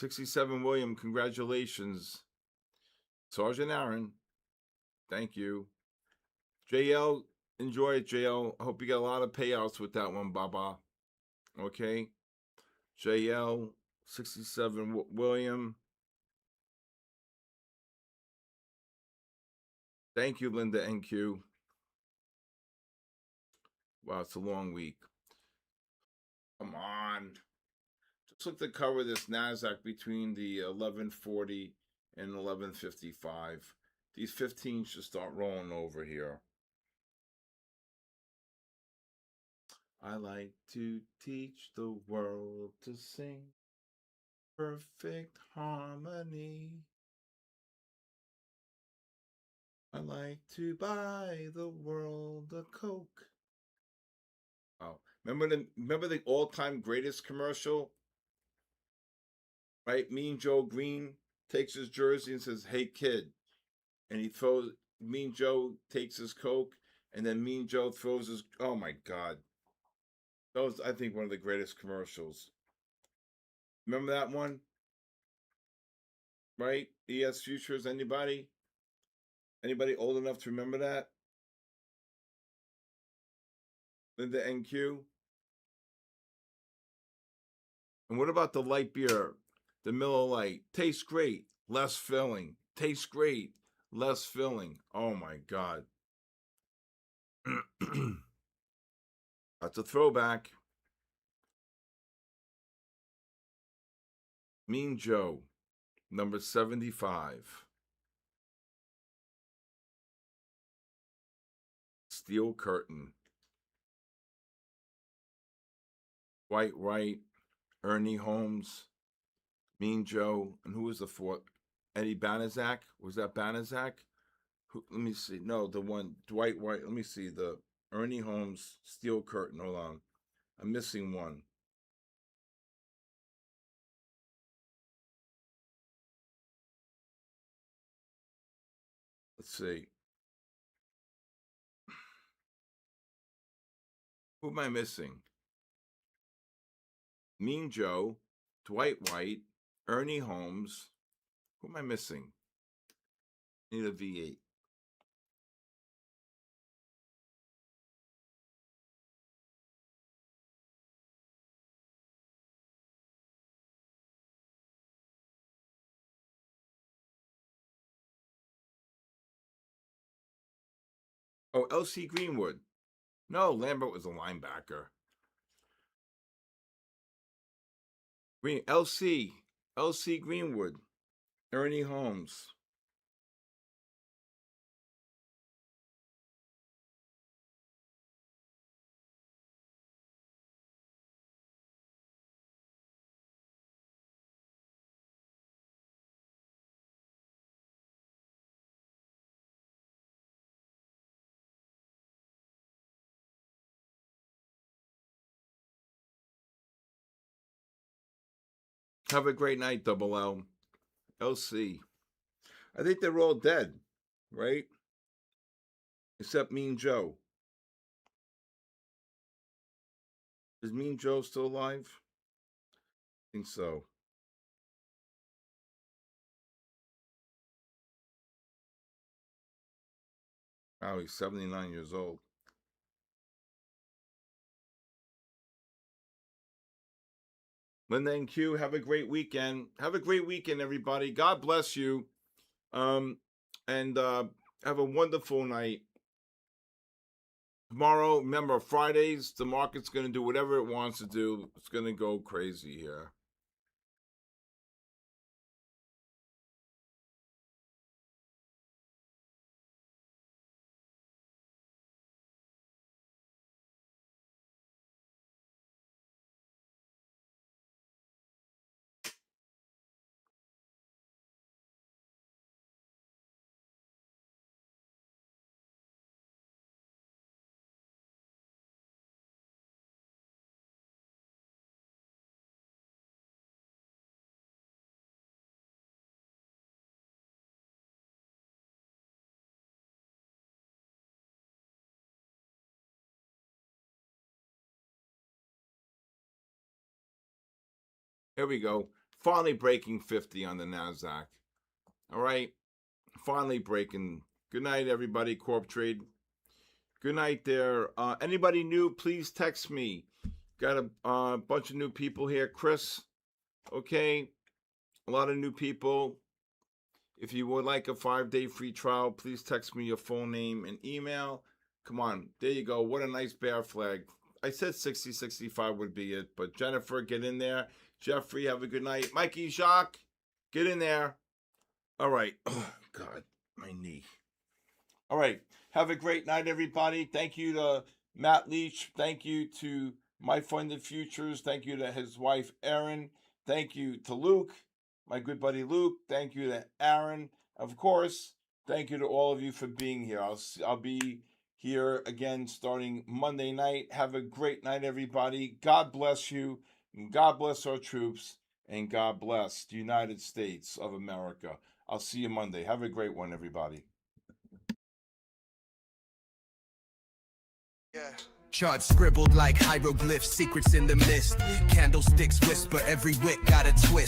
$67 William, congratulations. Sergeant Aaron, thank you. JL, enjoy it, JL. I hope you got a lot of payouts with that one, Baba. Okay. JL, 67 William. Thank you, Linda NQ. Wow, it's a long week. Come on. Just look to cover this NASDAQ between the 1140 and 1155. These 15s should start rolling over here. I like to teach the world to sing perfect harmony. I like to buy the world a Coke. Oh, remember the all-time greatest commercial? Right? Mean Joe Green takes his jersey and says, "Hey kid," and Mean Joe takes his Coke, and then Mean Joe throws his. Oh my God, that was, I think, one of the greatest commercials. Remember that one? Right? ES Futures. Anybody old enough to remember that? Linda NQ. And what about the light beer? The Miller Lite. Tastes great, less filling. Tastes great, less filling. Oh my God. That's a throwback. Mean Joe, number 75. Steel Curtain. Dwight Wright, Ernie Holmes, Mean Joe, and who was the fourth? Eddie Banaszak? Was that Banaszak? Let me see. No, the one, Dwight Wright. Let me see. The Ernie Holmes, Steel Curtain. Hold on. I'm missing one. Let's see. Who am I missing? Mean Joe, Dwight White, Ernie Holmes. Who am I missing? Need a V8. Oh, L.C. Greenwood. No, Lambert was a linebacker. L.C. Greenwood, Ernie Holmes. Have a great night, Double L. LC. I think they're all dead, right? Except Mean Joe. Is Mean Joe still alive? I think so. Wow, he's 79 years old. Linda and Q, have a great weekend. Have a great weekend, everybody. God bless you. And have a wonderful night. Tomorrow, remember, Fridays, the market's going to do whatever it wants to do. It's going to go crazy here. Here we go. Finally breaking 50 on the NASDAQ. All right. Finally breaking. Good night, everybody. Corp Trade. Good night there. Anybody new, please text me. Got a bunch of new people here. Chris, okay. A lot of new people. If you would like a 5-day free trial, please text me your full name and email. Come on. There you go. What a nice bear flag. I said 60, 65 would be it. But Jennifer, get in there. Jeffrey, have a good night. Mikey, Jacques, get in there. All right. Oh, God, my knee. All right. Have a great night, everybody. Thank you to Matt Leach. Thank you to My Funded Futures. Thank you to his wife, Erin. Thank you to Luke, my good buddy Luke. Thank you to Aaron. Of course, thank you to all of you for being here. I'll be here again starting Monday night. Have a great night, everybody. God bless you. God bless our troops. And God bless the United States of America. I'll see you Monday. Have a great one, everybody.
Yeah. Charts scribbled like hieroglyphs, secrets in the mist. Candlesticks whisper, every wick got a twist.